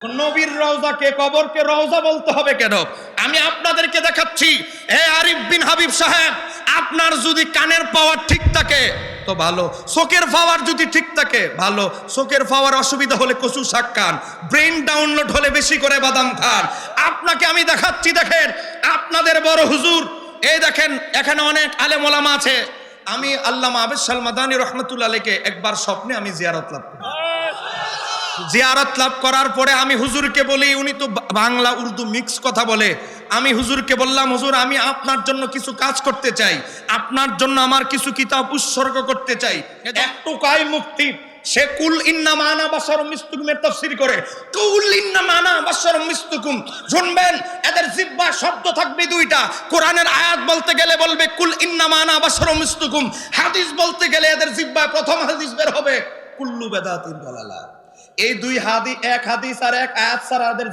নবীর রওজাকে কবরকে রওজা বলতে হবে কেন? আমি আপনাদেরকে দেখাচ্ছি। এ আরিফ বিন হাবিব সাহেব, আপনার যদি কানের পাওয়ার ঠিক থাকে তো ভালো, চোখের পাওয়ার যদি ঠিক থাকে ভালো। চোখের পাওয়ার অসুবিধা হলে কচু শাক খান, ব্রেন ডাউনলোড হলে বেশি করে বাদাম খান। আপনাকে আমি দেখাচ্ছি, দেখেন আপনাদের বড় হুজুর, এই দেখেন এখানে অনেক আলেম ওলামা আছে। আমি আল্লামা আবেদ শাহ মাদানী রহমতুল্লাহ আলাইহিকে একবার স্বপ্নে আমি জিয়ারত লাভ করি। জিয়ারত লাভ করার পরে আমি হুজুরকে বলি, উনি তো বাংলা উর্দু মিক্স কথা বলে। আমি হুজুরকে বললাম, হুজুর আমি আপনার জন্য কিছু কাজ করতে চাই, আপনার জন্য আমার কিছু কিতাব উৎসর্গ করতে চাই। একটু কাই মুক্তি সে কুল ইন্নামা আনা বাশারুম মিসলুকুমের তাফসীর করে। কুল ইন্নামা আনা বাশারুম মিসলুকুম, শুনবেন এদের জিহ্বা শব্দ থাকবে দুইটা। কোরআনের আয়াত বলতে গেলে বলবে কুল ইন্নামা আনা বাশারুম মিসলুকুম, হাদিস বলতে গেলে এদের জিহ্বায় প্রথম হাদিস বের হবে কুল্লু বেদাতিন দালালা। এই দুই এক হাদিস আর এক আয়াত ছাড়া এদের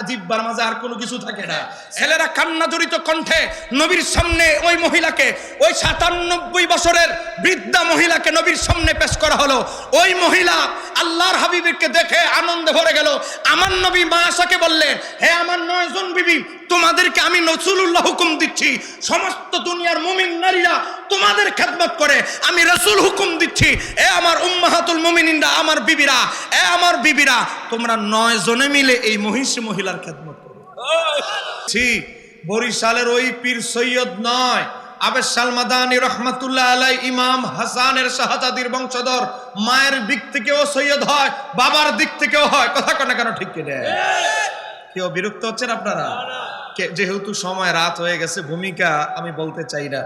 জিহ্বার মাঝে আর কোনো কিছু থাকে না। ছেলেরা কান্না জড়িত কণ্ঠে নবীর সামনে ওই মহিলাকে, ওই ৯৭ বছরের বৃদ্ধা মহিলাকে নবীর সামনে পেশ করা হলো। ওই মহিলা আল্লাহর হাবিবকে দেখে আনন্দে ভরে গেল। আমার নবী মা আয়েশাকে বললেন, হে আমার ৯ জন বিবি, তোমাদেরকে আমি রাসূলুল্লাহ হুকুম দিচ্ছি, সমস্ত দুনিয়ার মুমিন নারীরা তোমাদের খেদমত করে, আমি রাসূল হুকুম দিচ্ছি, এ আমার উম্মাহাতুল মুমিনিনরা, আমার বিবিরা, এ আমার বিবিরা, তোমরা ৯ জনে মিলে এই মহিলার খেদমত করো। বরিশালের ওই পীর সৈয়দ নয়, আবেদ শাহ মাদানী রহমাতুল্লাহ আলাইহি ইমাম হাসানের শাহজাদির বংশধর, মায়ের দিক থেকেও সৈয়দ হয়, বাবার দিক থেকেও হয়। কথা কেন কেন ঠিক কিনা? কেউ বিরক্ত হচ্ছেন আপনারা? যেহেতু সময় রাত হয়ে গেছে, ভূমিকা আমি বলতে চাই না।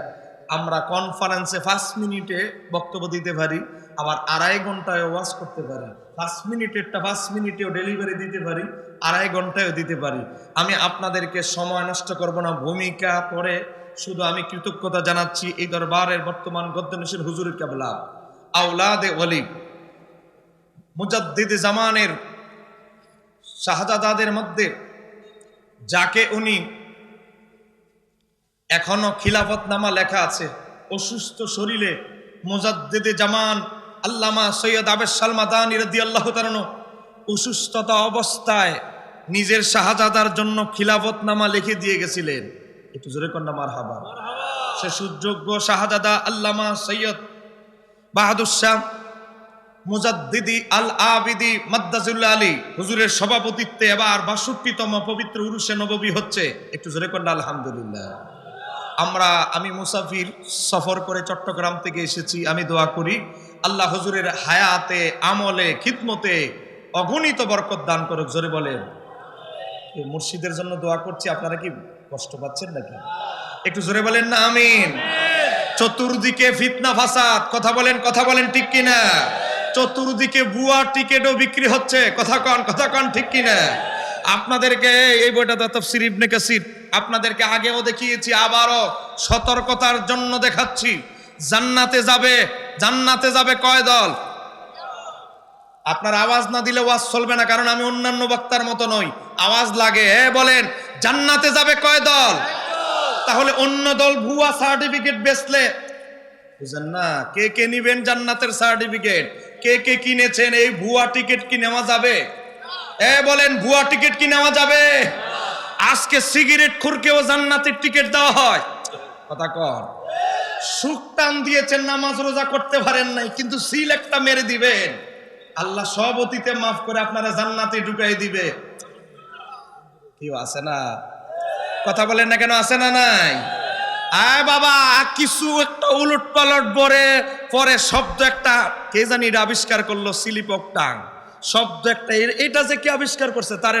আমরা কনফারেন্সে 5 মিনিটে বক্তব্য দিতে পারি, আবার 2.5 ঘন্টায় ওয়াজ করতে পারি। 5 মিনিটেরটা 5 মিনিটেও ডেলিভারি দিতে পারি, 2.5 ঘন্টায়ও দিতে পারি। আমি আপনাদেরকে সময় নষ্ট করব না। ভূমিকা পরে শুধু আমি কৃতজ্ঞতা জানাচ্ছি এই দরবারের বর্তমান গদ্দানিসের হুজুর কেবলা, আওলাদে ওলি, মুজাদ্দিদে জামানের শাহজাদাদের মধ্যে যাকে উনি, এখনো খিলাফতনামা লেখা আছে, অসুস্থ শরীরে মুজাদ্দিদে জামান আল্লামা সৈয়দ আবেদ শাহ মাদানী রাদিয়াল্লাহু তাআলা অসুস্থতা অবস্থায় নিজের শাহজাদার জন্য খিলাফতনামা লিখে দিয়ে গেছিলেন। একটু জোরে কন্যা মারহাবা। সে সুযোগ্য শাহজাদা আল্লামা সৈয়দ বাহাদুর শাহ মুজাদ্দিদি আল আবিদি মাদ্দাজুল্লাহ আলী হুজুরের সভাপতিত্বে এবার ৬২তম পবিত্র উরুসে নববী হচ্ছে। একটু জোরে কন্যা আলহামদুলিল্লাহ। আমি মুসাফির সফর করে চট্টগ্রাম থেকে এসেছি। আমি দোয়া করি আল্লাহ হুজুরের হায়াতে, আমলে, খিদমতে অগণিত বরকত দান করুক। জোরে বলেন। মুর্শিদের জন্য দোয়া করছি, আপনারা কি কষ্ট পাচ্ছেন নাকি? একটু জোরে বলেন না আমিন। চতুর্দিকে ফিতনা ফাসাদ, কথা বলেন ঠিক কিনা? চতুর্দিকে ভুয়া টিকেটও বিক্রি হচ্ছে, কথা কন ঠিক কিনা? আপনাদেরকে এই বইটা তাফসীর ইবনে কাসির আপনাদেরকে আগেও দেখিয়েছি, আবারও সতর্কতার জন্য দেখাচ্ছি। জান্নাতে যাবে কয় দল? আপনার আওয়াজ না দিলে ওয়াজ চলবে না, কারণ আমি অন্যান্য বক্তার মতো নই, আওয়াজ লাগে। বলেন, জান্নাতে যাবে কয় দল? তাহলে অন্য দল ভুয়া সার্টিফিকেট বেচলে বুঝেন না, কে নিবেন জান্নাতের সার্টিফিকেট? কে কিনেছেন? এই ভুয়া টিকিট কি নেওয়া যাবে? বলেন, ভুয়া টিকিট কি নেওয়া যাবে? আজকে সিগারেট খুরকেও জান্নাতের টিকিট দেওয়া হয়। কথা কর। সুখ টান দিয়েছেন, নামাজ রোজা করতে পারেন নাই, কিন্তু সিল একটা মেরে দিবেন, আল্লাহ সব অতীতে মাফ করে আপনারা জান্নাতে ঢুকাই দিবে। কেউ আছে না? কথা বলেন না কেন? আছে না নাই? আয় বাবা, কিছু একটা উলট পালট পরে শব্দ একটা কে জানি আবিষ্কার করলো, স্লিপ অফ টাং শব্দ একটা। এটা যে কে আবিষ্কার করছে তারে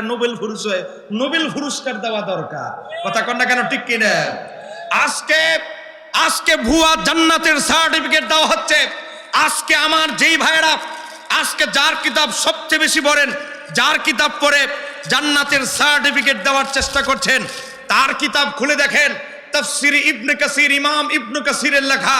নোবেল পুরস্কার দেওয়া দরকার। কথা কন না কেন? ঠিক কিনা? আজকে ভুয়া জান্নাতের সার্টিফিকেট দেওয়া হচ্ছে। আজকে আমার যেই ভাইরা আজকে যার কিতাব সবচেয়ে বেশি পড়েন, যার কিতাব পড়ে জান্নাতের সার্টিফিকেট দেওয়ার চেষ্টা করছেন, তার কিতাব খুলে দেখেন, তাফসীর ইবনে কাসির, ইমাম ইবনে কাসিরের লেখা।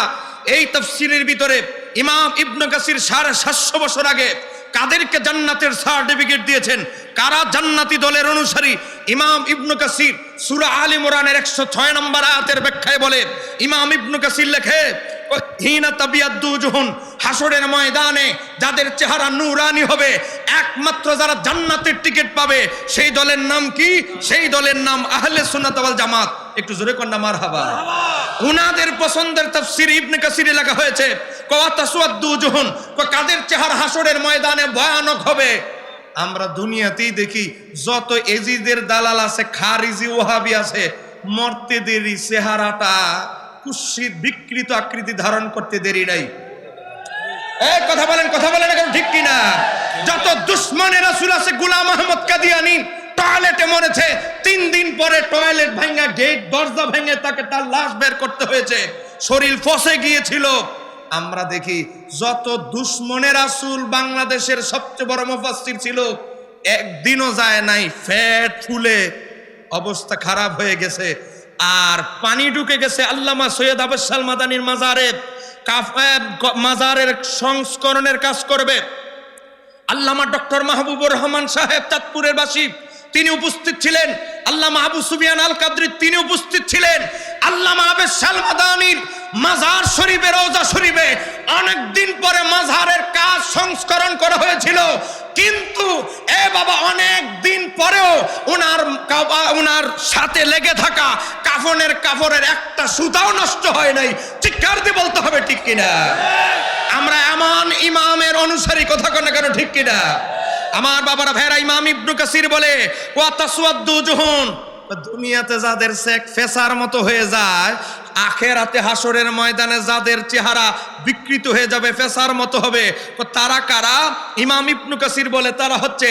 এই তাফসীরের ভিতরে ইমাম ইবনে কাসির ৭৫০ বছর আগে কাদেরকে জান্নাতের সার্টিফিকেট দিয়েছেন, কারা জান্নাতি দলের অনুসারী। ইমাম ইবনে কাসির সূরা আলে ইমরানের ১০৬ নম্বর আয়াতের ব্যাখ্যায় বলে, ইমাম ইবনে কাসির লেখে, হিনা তাবিয়াদ্দু উজুহুন, হাসরের ময়দানে যাদের চেহারা নূরানি হবে, একমাত্র যারা জান্নাতের টিকিট পাবে সেই দলের নাম কি? সেই দলের নাম আহলে সুন্নাত ওয়াল জামাত। একটু জোরে কন্না মারহাবা। উনাদের পছন্দের তাফসীর ইবনে কাসিরে লেখা হয়েছে ওয়া তাসওয়াদ্দু উজুহুন, কাদের চেহারা হাসরের ময়দানে ভয়ানক হবে। আমরা দুনিয়াতেই দেখি যত এজিদের দালাল আছে, খারিজি ওয়াহাবি আছে, মরতে দেরি চেহারাটা কুৎসিত বিকৃত আকৃতি ধারণ করতে দেরি নাই। এই কথা বলেন এখন ঠিক কিনা? যত দুশ্মনের রাসূল আছে, গোলাম আহমদ কাদিয়ানী টয়লেটে মরেছে, 3 দিন পরে টয়লেট ভাঙা, গেট দরজা ভেঙে তাকে তার লাশ বের করতে হয়েছে, শরীর ফসে গিয়েছিল। আমরা দেখি যত দুশ্মনের রাসূল বাংলাদেশের সবচেয়ে বড় মুফাসসির ছিল, একদিনও যায় নাই ফ্যাট ফুলে অবস্থা খারাপ হয়ে গেছে, আর পানি ঢুকে গেছে। আল্লামা সৈয়দ আবুসাল মাদানির মাজারের সংস্করণের কাজ করবে আল্লামা ডক্টর মাহবুবুর রহমান সাহেব চাঁদপুরের বাসী, তিনি উপস্থিত ছিলেন। আল্লামা আবু সুফিয়ান আল কাদরি তিনি উপস্থিত ছিলেন। আল্লামা আবুসাল মাদানির মাজার শরীফে, রওজা শরীফে অনেকদিন পরে মাজারের কাজ সংস্করণ করা হয়েছিল, কিন্তু এ বাবা অনেক দিন পরেও ওনার সাথে লেগে থাকা কাফনের একটা সুতাও নষ্ট হয় নাই। চিৎকার দিয়ে বলতে হবে ঠিক কিনা? আমরা এমন ইমামের অনুসারী, কথা কনা কেন ঠিক কিনা? আমার বাবারা ভাইরা, ইমাম ইবনে কাসির বলে ওয়া তাসওয়াদ্দু উজুহুন, দুনিয়াতে যাদের চেক ফেসার মতো হয়ে যায়, আখেরাতে হাসরের ময়দানে যাদের চেহারা বিকৃত হয়ে যাবে, ফেসার মতো হবে, তারা কারা? ইমাম ইবনে কাসির বলে তারা হচ্ছে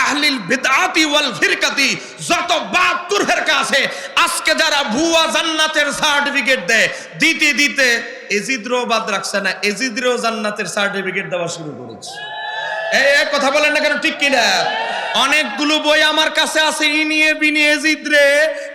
আহলিল বিদআতি ওয়াল ফিরকাতি। যত 72 ফিরকা আছে, আজকে যারা ভুয়া জান্নাতের সার্টিফিকেট দেয়, দিতে দিতে এজিদরও বাদ রাখছে না, এজিদরও জান্নাতের সার্টিফিকেট দেওয়া শুরু করেছে। এই কথা বলেন না কেন ঠিক কিনা? অনেকগুলো বই আমার কাছে আছে, ইনিয়ে বিনিয়ে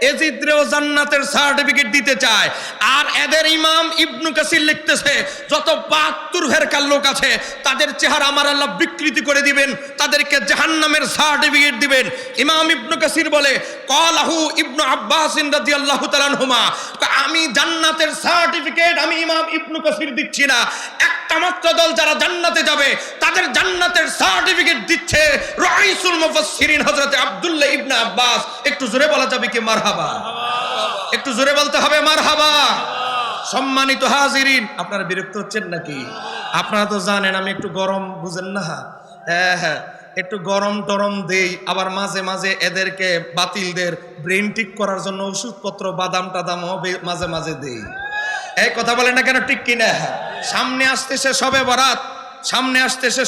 এজিদরেও জান্নাতের সার্টিফিকেট দিতে চায়। আর এদের ইমাম ইবনে কাসির লিখতেছে যত 72 ফিরকার লোক আছে, তাদের চেহারা আমার আল্লাহ বিকৃতি করে দিবেন, তাদেরকে জাহান্নামের সার্টিফিকেট দিবেন। ইমাম ইবনে কাসির বলে ক্বালাহু ইবনে আব্বাস রাদিয়াল্লাহু তাআলা আনহুমা, আমি জান্নাতের সার্টিফিকেট আমি ইমাম ইবনে কাসির দিচ্ছি না, একটা মাত্র দল যারা জান্নাতে যাবে তাদের জান্নাতের সার্টিফিকেট দিচ্ছে রাইসুল মুফাসসিরিন হযরত আব্দুল্লাহ ইবনে আব্বাস। একটু জোরে বলা যাবে কি মারহাবা? একটু জোরে বলতে হবে মারহাবা। সম্মানিত হাজিরিন, আপনারা বিরক্ত হচ্ছেন নাকি? আপনারা তো জানেন আমি একটু গরম, বুঝেন না? হ্যাঁ, একটু গরম টরম দেই, আবার মাঝে মাঝে এদেরকে বাতিলদের ব্রেন ঠিক করার জন্য ওষুধপত্র বাদাম টাদামও মাঝে মাঝে দেই। এই কথা বলেন না কেন ঠিক কিনা? সামনে আসতেছে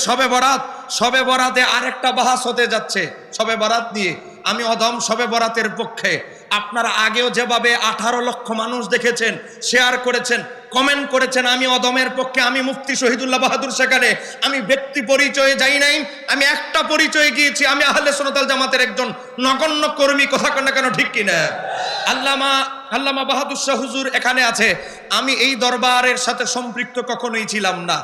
শবে বরাত, শবে বরাতে আরেকটা বাহাস হতে যাচ্ছে শবে বরাত নিয়ে। আমি অদম শবে বরাতের পক্ষে। আপনারা আগেও যেভাবে 18 লক্ষ মানুষ দেখেছেন, শেয়ার করেছেন, কমেন্ট করেছেন, আমি অদমের পক্ষে। আমি মুফতি শহীদুল্লাহ বাহাদুর সেখানে আমি ব্যক্তি পরিচয়ে যাই নাই, আমি একটা পরিচয়ে গিয়েছি, আমি আহলে সুন্নাত ওয়াল জামাতের একজন নগণ্য কর্মী। কথা কন না কেন ঠিক কিনা? আল্লামা বাহাদুর শাহ হুজুর এখানে আছে। আমি এই দরবারের সাথে সম্পৃক্ত কখনোই ছিলাম না।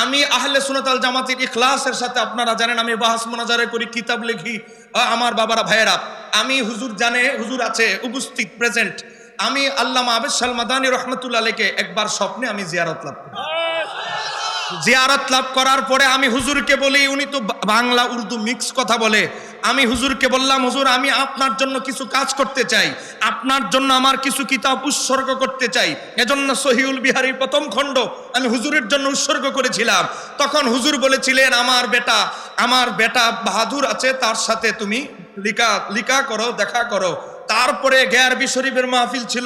আমি আহলে সুন্নাত ওয়াল জামাতের ইখলাসের সাথে, আপনারা জানেন আমি বাহাস মুনাজারা করি, কিতাব লিখি। আমার বাবারা ভাইয়েরা, আমি হুজুর জানে, হুজুর আছে উপস্থিত প্রেজেন্ট। আমি আল্লামা আবুসাল মাদানী রাহমাতুল্লাহ আলাইহি একবার স্বপ্নে আমি জিয়ারত লাভ করি। জিয়ারত লাভ করার পরে আমি হুজুরকে বলি, উনি তো বাংলা উর্দু মিক্স কথা বলে, আমি হুজুরকে বললাম, হুজুর আমি আপনার জন্য কিছু কাজ করতে চাই, আপনার জন্য আমার কিছু কিতাব উৎসর্গ করতে চাই। এজন্য সহিউল বিহারীর 1ম খণ্ড আমি হুজুরের জন্য উৎসর্গ করেছিলাম। তখন হুজুর বলেছিলেন, আমার বেটা বাহাদুর আছে, তার সাথে তুমি লিখা করো, দেখা করো। তারপরে গেয়ারবি শরীফের মাহফিল ছিল।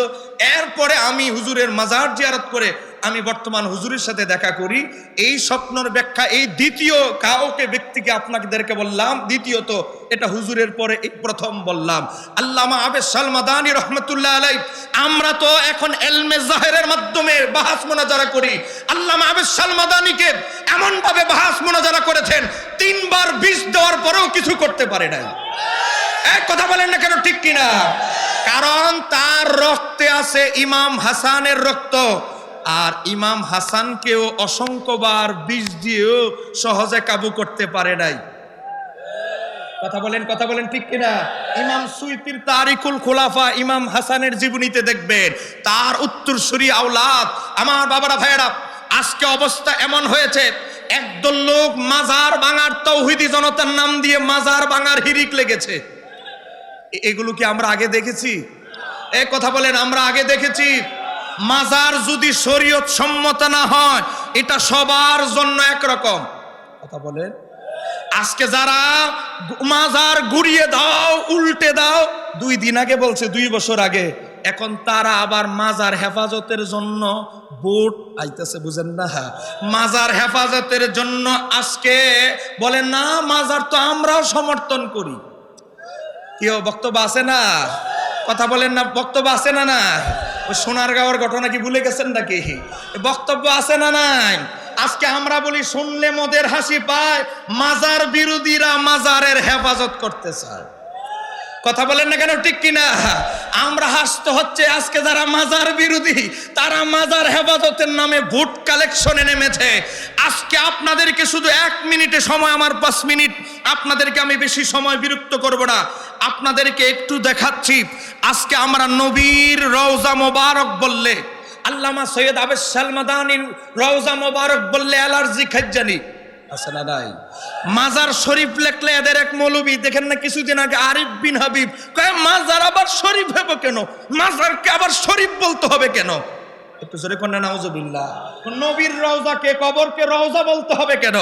এরপরে আমি হুজুরের মাজার জিয়ারত করে আমি বর্তমান হুজুরের সাথে দেখা করি। এই স্বপ্নের ব্যাখ্যা এই দ্বিতীয় কাউকে ব্যক্তিকে আপনাদেরকে বললাম, দ্বিতীয়ত এটা হুজুরের পরে এই প্রথম বললাম। আল্লামা আবুসাল মাদানী রাহমাতুল্লাহ আলাইহি, আমরা তো এখন ইলমে জাহেরের মাধ্যমে বাহাস মুনাজারা করি। আল্লামা আবুসাল মাদানীকে এমন ভাবে বাহাস মুনাজারা করেছেন, 3 বার বিষ দেওয়ার পরেও কিছু করতে পারে নাই। এক কথা বলেন না কেন ঠিক কিনা? কারণ তার রক্তে আছে ইমাম হাসানের রক্ত, আর ইমাম হাসানকেও অসংখ্যবার বিষ দিয়েও সহজে কাবু করতে পারে নাই। কথা বলেন ঠিক কিনা? ইমাম সুয়ুতির তারিকুল খুলাফা ইমাম হাসানের জীবনীতে দেখবেন তার উত্তরসূরি আওলাদ। আমার বাবারা ভাইয়েরা, আজকে অবস্থা এমন হয়েছে, একদল লোক মাজার ভাঙার তৌহিদি জনতার নাম দিয়ে মাজার ভাঙার হিরিক লেগেছে। এগুলো কি আমরা আগে দেখেছি? এই কথা বলেন, আমরা আগে দেখেছি? মাজার যদি শরীয়ত সম্মত না হয়, এটা সবার জন্য একরকম। কথা বলেন, আজকে যারা মাজার ঘুরিয়ে দাও, উল্টে দাও, 2 দিন আগে বলছে, 2 বছর আগে, এখন তারা আবার মাজার হেফাজতের জন্য ভোট আইতেছে, বুঝেন না? মাজার হেফাজতের জন্য আজকে বলেন না, মাজার তো আমরাও সমর্থন করি। কেউ বক্তব্য আছে না? কথা বলেন না, বক্তব্য আছে না? না, ওই সোনারগাঁওয়ের ঘটনা কি ভুলে গেছেন নাকি? বক্তব্য আছে না? নাই। আজকে আমরা বলি, শুনলে মোদের হাসি পায়, মাজার বিরোধীরা মাজারের হেফাজত করতে চায়। কথা বলেন না কেন, ঠিক কিনা? আমরা হাসতে হচ্ছে, আজকে যারা মাজার বিরোধী তারা মাজার হেফাজতের নামে ভোট কালেকশনে নেমেছে। আজকে আপনাদেরকে শুধু 1 মিনিটে সময়, আমার 5 মিনিট, আপনাদেরকে আমি বেশি সময় বিরক্ত করব না, আপনাদেরকে একটু দেখাচ্ছি। আজকে আমরা নবীর রওজা মোবারক বললে, আল্লামা সৈয়দ আবেদ সালমাদানির রওজা মোবারক বললে অ্যালার্জি খাজ্জানি আছে না নাই? মাজার শরীফ লেখলে এদের এক মৌলবী দেখেন না, কিছুদিন আগে আরিফ বিন হাবিব কয় মাজার আবার শরীফ হবে কেন, মাজারকে আবার শরীফ বলতে হবে কেন? একটু জোরে কোন না, নাউজুবিল্লাহ। নবীর রওজাকে কবরকে রওজা বলতে হবে কেন?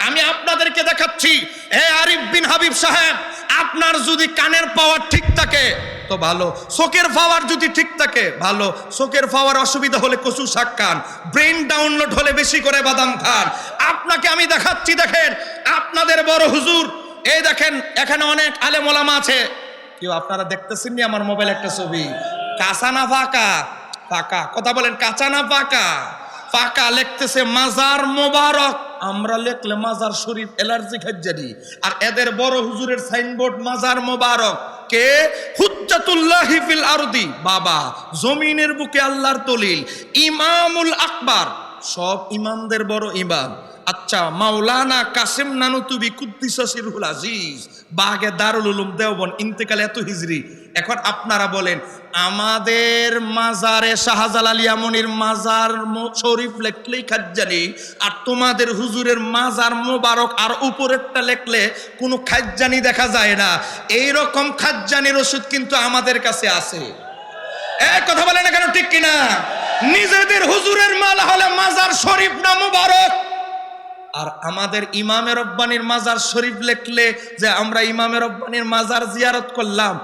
আমি আপনাদেরকে দেখাচ্ছি। হে আরিফ বিন হাবিব সাহেব, আপনার যদি কানের পাওয়ার ঠিক থাকে তো ভালো, চোখের পাওয়ার যদি ঠিক থাকে ভালো। চোখের পাওয়ার অসুবিধা হলে কচু শাক খান, ব্রেন ডাউনলোড হলে বেশি করে বাদাম খান। আপনাকে আমি দেখাচ্ছি, দেখেন আপনাদের বড় হুজুর, এই দেখেন এখানে অনেক আলেম ওলামা আছে। কেউ আপনারা দেখতেছেন নি আমার মোবাইল একটা ছবি? কাঁচা না ফাঁকা? ফাঁকা। কথা বলেন, কাঁচা না ফাঁকা? ফাঁকা। লিখতেছে মাজার মোবারক, আমরা লিখলে মাজার শরীফ অ্যালার্জি খাজ্জানি। আর এদের বড় হুজুরের সাইনবোর্ড মাজার মোবারক। কে? হুজ্জাতুল্লাহি ফিল আরদি, বাবা জমিনের বুকে আল্লাহর দলিল, ইমামুল আকবার, সব ইমামদের বড় ইমাম। আচ্ছা, মাওলানা কাসেম নানুতুবি কুদ্দিসা সিরহুল আজিজ, বাগে দারুল উলুম দেওবন্দ, ইন্তেকাল এত হিজরি। এখন আপনারা বলেন, আমাদের মাজারে শাহজালাল ইয়ামনির মাজার শরীফ লেখলেই খাজ্জানি, আর তোমাদের হুজুরের মাজার মোবারক আর উপরেরটা লেখলে কোনো খাজ্জানি দেখা যায় না। এইরকম খাজ্জানির ওষুধ কিন্তু আমাদের কাছে আছে। এক কথা বলে না কেন, ঠিক কিনা? নিজেদের হুজুরের মালা হলে মাজার শরীফ না মোবারক, আর আমাদের ইমামে রব্বানির মাজার শরীফ লেখলে যে আমরা ইমামে রব্বানির মাজার জিয়ারত করলাম,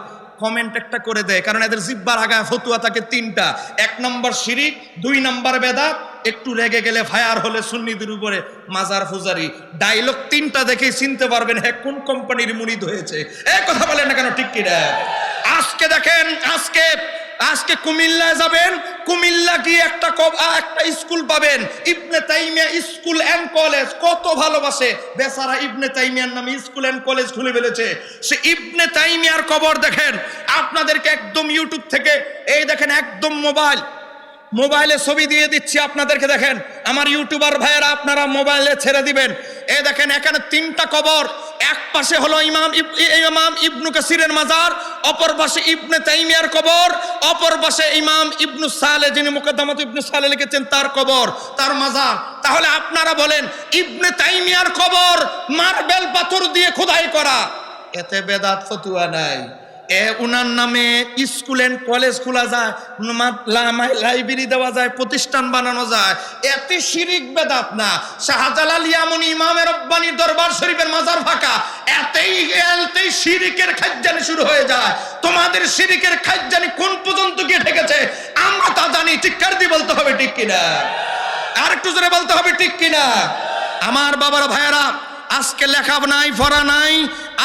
কমেন্ট একটা করে দেয়। কারণ এদের জিব্বার আগায় ফতুয়া থাকে 3টা। 1 নম্বর শিরিক, 2 নম্বর বেদাত, একটু রেগে গেলে ফায়ার হলে সুন্নিদের উপরে মাজার ফুজারি। ডায়লগ 3টা দেখেই চিনতে পারবেন হ্যাঁ কোন কোম্পানির মুরিদ হয়েছে। এই কথা বলেন না কেন, ঠিক কিনা? আজকে দেখেন, আজকে কুমিল্লায় যাবেন, কুমিল্লা গিয়ে একটা স্কুল পাবেন, ইবনে তাইমিয়া স্কুল এন্ড কলেজ। কত ভালোবাসে বেচারা, ইবনে তাইমিয়ার নামে স্কুল এন্ড কলেজ খুলে ফেলেছে। সে ইবনে তাইমিয়ার কবর দেখেন। আপনাদেরকে একদম ইউটিউব থেকে, এই দেখেন একদম মোবাইলে ছবি দিয়ে দিচ্ছি আপনাদেরকে, দেখেন আমার ইউটিউবার ভাইয়েরা, আপনারা মোবাইলে ছেড়ে দিবেন। এই দেখেন এখানে 3টা কবর, এক পাশে হলো ইমাম ইবনু কাসিরের মাজার, অপর পাশে ইবনে তাইমিয়ার কবর, অপর পাশে ইমাম ইবনু সালেহ, যিনি মুকদ্দমাত ইবনু সালেহ লিখেছেন, তার কবর, তার মাজার। তাহলে আপনারা বলেন, ইবনে তাইমিয়ার কবর মার্বেল পাথর দিয়ে খোদাই করা, এতে বেদাত ফতুয়া নাই। উনার নামে স্কুল এন্ড কলেজ খোলা যায়, লাইব্রেরি দেওয়া যায়, প্রতিষ্ঠান বানানো যায়, এতে শিরিক বেদাত না। শাহজালাল ইয়ামনি ইমামে রব্বানি দরবার শরীফের মাজার ফাঁকা, এতেই শিরিকের খাজ্জানি শুরু হয়ে যায়। তোমাদের শিরিকের খাজ্জানি কোন পর্যন্ত গিয়ে ঠেকেছে আমরা তা জানি। চিৎকার দিয়ে বলতে হবে, ঠিক কিনা? আর একটু জোরে বলতে হবে, ঠিক কিনা? আমার বাবারা ভাইয়েরা, আজকে লেখা নাই, পড়া নাই,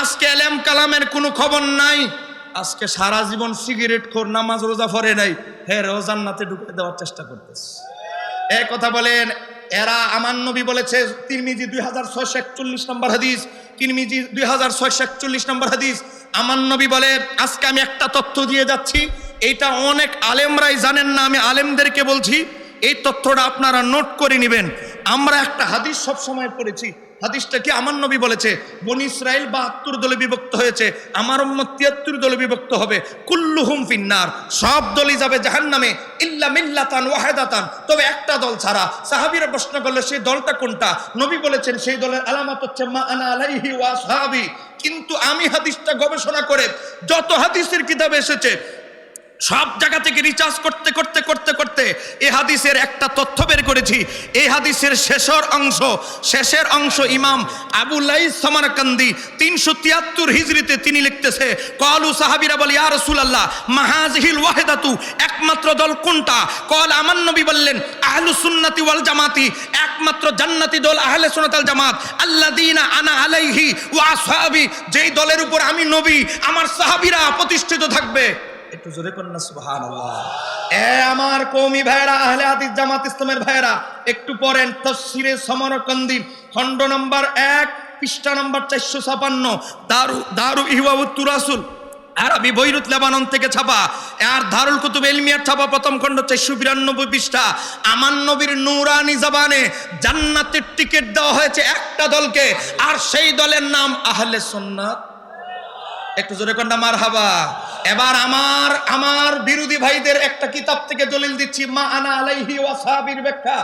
আজকে এলেম কালামের কোনো খবর নাই। আজকে সারা জীবন সিগারেট খোর, নামাজ রোজা পড়ে নাই, হ্যাঁ জান্নাতে ঢুকে দেওয়ার চেষ্টা করতেছে। এই কথা বলেন। এরা, আমার নবী বলেছে, তিরমিজি 2641 নম্বর হাদিস, তিরমিজি 2641 নম্বর হাদিস, আমার নবী বলে, আজকে আমি একটা তথ্য দিয়ে যাচ্ছি, এইটা অনেক আলেমরাই জানেন না, আমি আলেমদেরকে বলছি, এই তথ্যটা আপনারা নোট করে নেবেন। আমরা একটা হাদিস সব সময় পড়েছি, হাদিসটা কি আমার নবী বলেছে বনি ইসরাইল 72 দলে বিভক্ত হয়েছে, আমার উম্মত 73 দলে বিভক্ত হবে, কুল্লুহুম ফিন্নার, সব দলই যাবে জাহান্নামে ইল্লা মিল্লাতান ওয়াহিদাতান, তবে একটা দল ছাড়া। সাহাবীরা প্রশ্ন করলে সেই দলটা কোনটা? নবী বলেছেন সেই দলের আলামত হচ্ছে মা আনা আলাইহি ওয়া আসহাবি। কিন্তু আমি হাদিসটা গবেষণা করে যত হাদিসের কিতাবে এসেছে সব জায়গা থেকে রিসার্চ করতে করতে করতে করতে এই হাদিসের একটা তথ্য বের করেছি। এই হাদিসের শেষের অংশ ইমাম আবু লাইস সামারকান্দি 373 হিজরিতে তিনি লিখতেছে, ক্বালু সাহাবীরা বলে ইয়া রাসূলুল্লাহ মা হাযিহিল ওয়াহিদাতু, একমাত্র দল কোনটা? ক্বাল আমার নবী বললেন আহলুস সুন্নাতি ওয়াল জামাতি, একমাত্র জান্নাতি দল আহলে সুন্নাত ওয়াল জামাত, আল্লাযীনা আনা আলাইহি ওয়া আসহাবি, যেই দলের উপর আমি নবী আমার সাহাবীরা প্রতিষ্ঠিত থাকবে। একটু জোরে করুন না সুবহানাল্লাহ। আমার কওমি ভাইরা, আহলে হাদিস জামাত ইসলামের ভাইরা, একটু পড়েন তাফসীরে সামারকান্দি খণ্ড নম্বর 1 পৃষ্ঠা নম্বর 456, দারু ইহওয়াউত তুরাসুল আরবি বৈরুত লেবানন থেকে ছাপা, আর দারুল কুতুব ইলমিয়ার ছাপা প্রথম খণ্ড 492 পৃষ্ঠা। আমার নবীর নূরানি জবানে জান্নাতের টিকিট দেওয়া হয়েছে একটা দলকে, আর সেই দলের নাম আহলে সুন্নাত। একটু জোরে কন্যা মারহাবা। এবার আমার বিরোধী ভাইদের একটা কিতাব থেকে দলিল দিচ্ছি, মা আনা আলাইহি ওয়া সাহাবীর ব্যাখ্যা।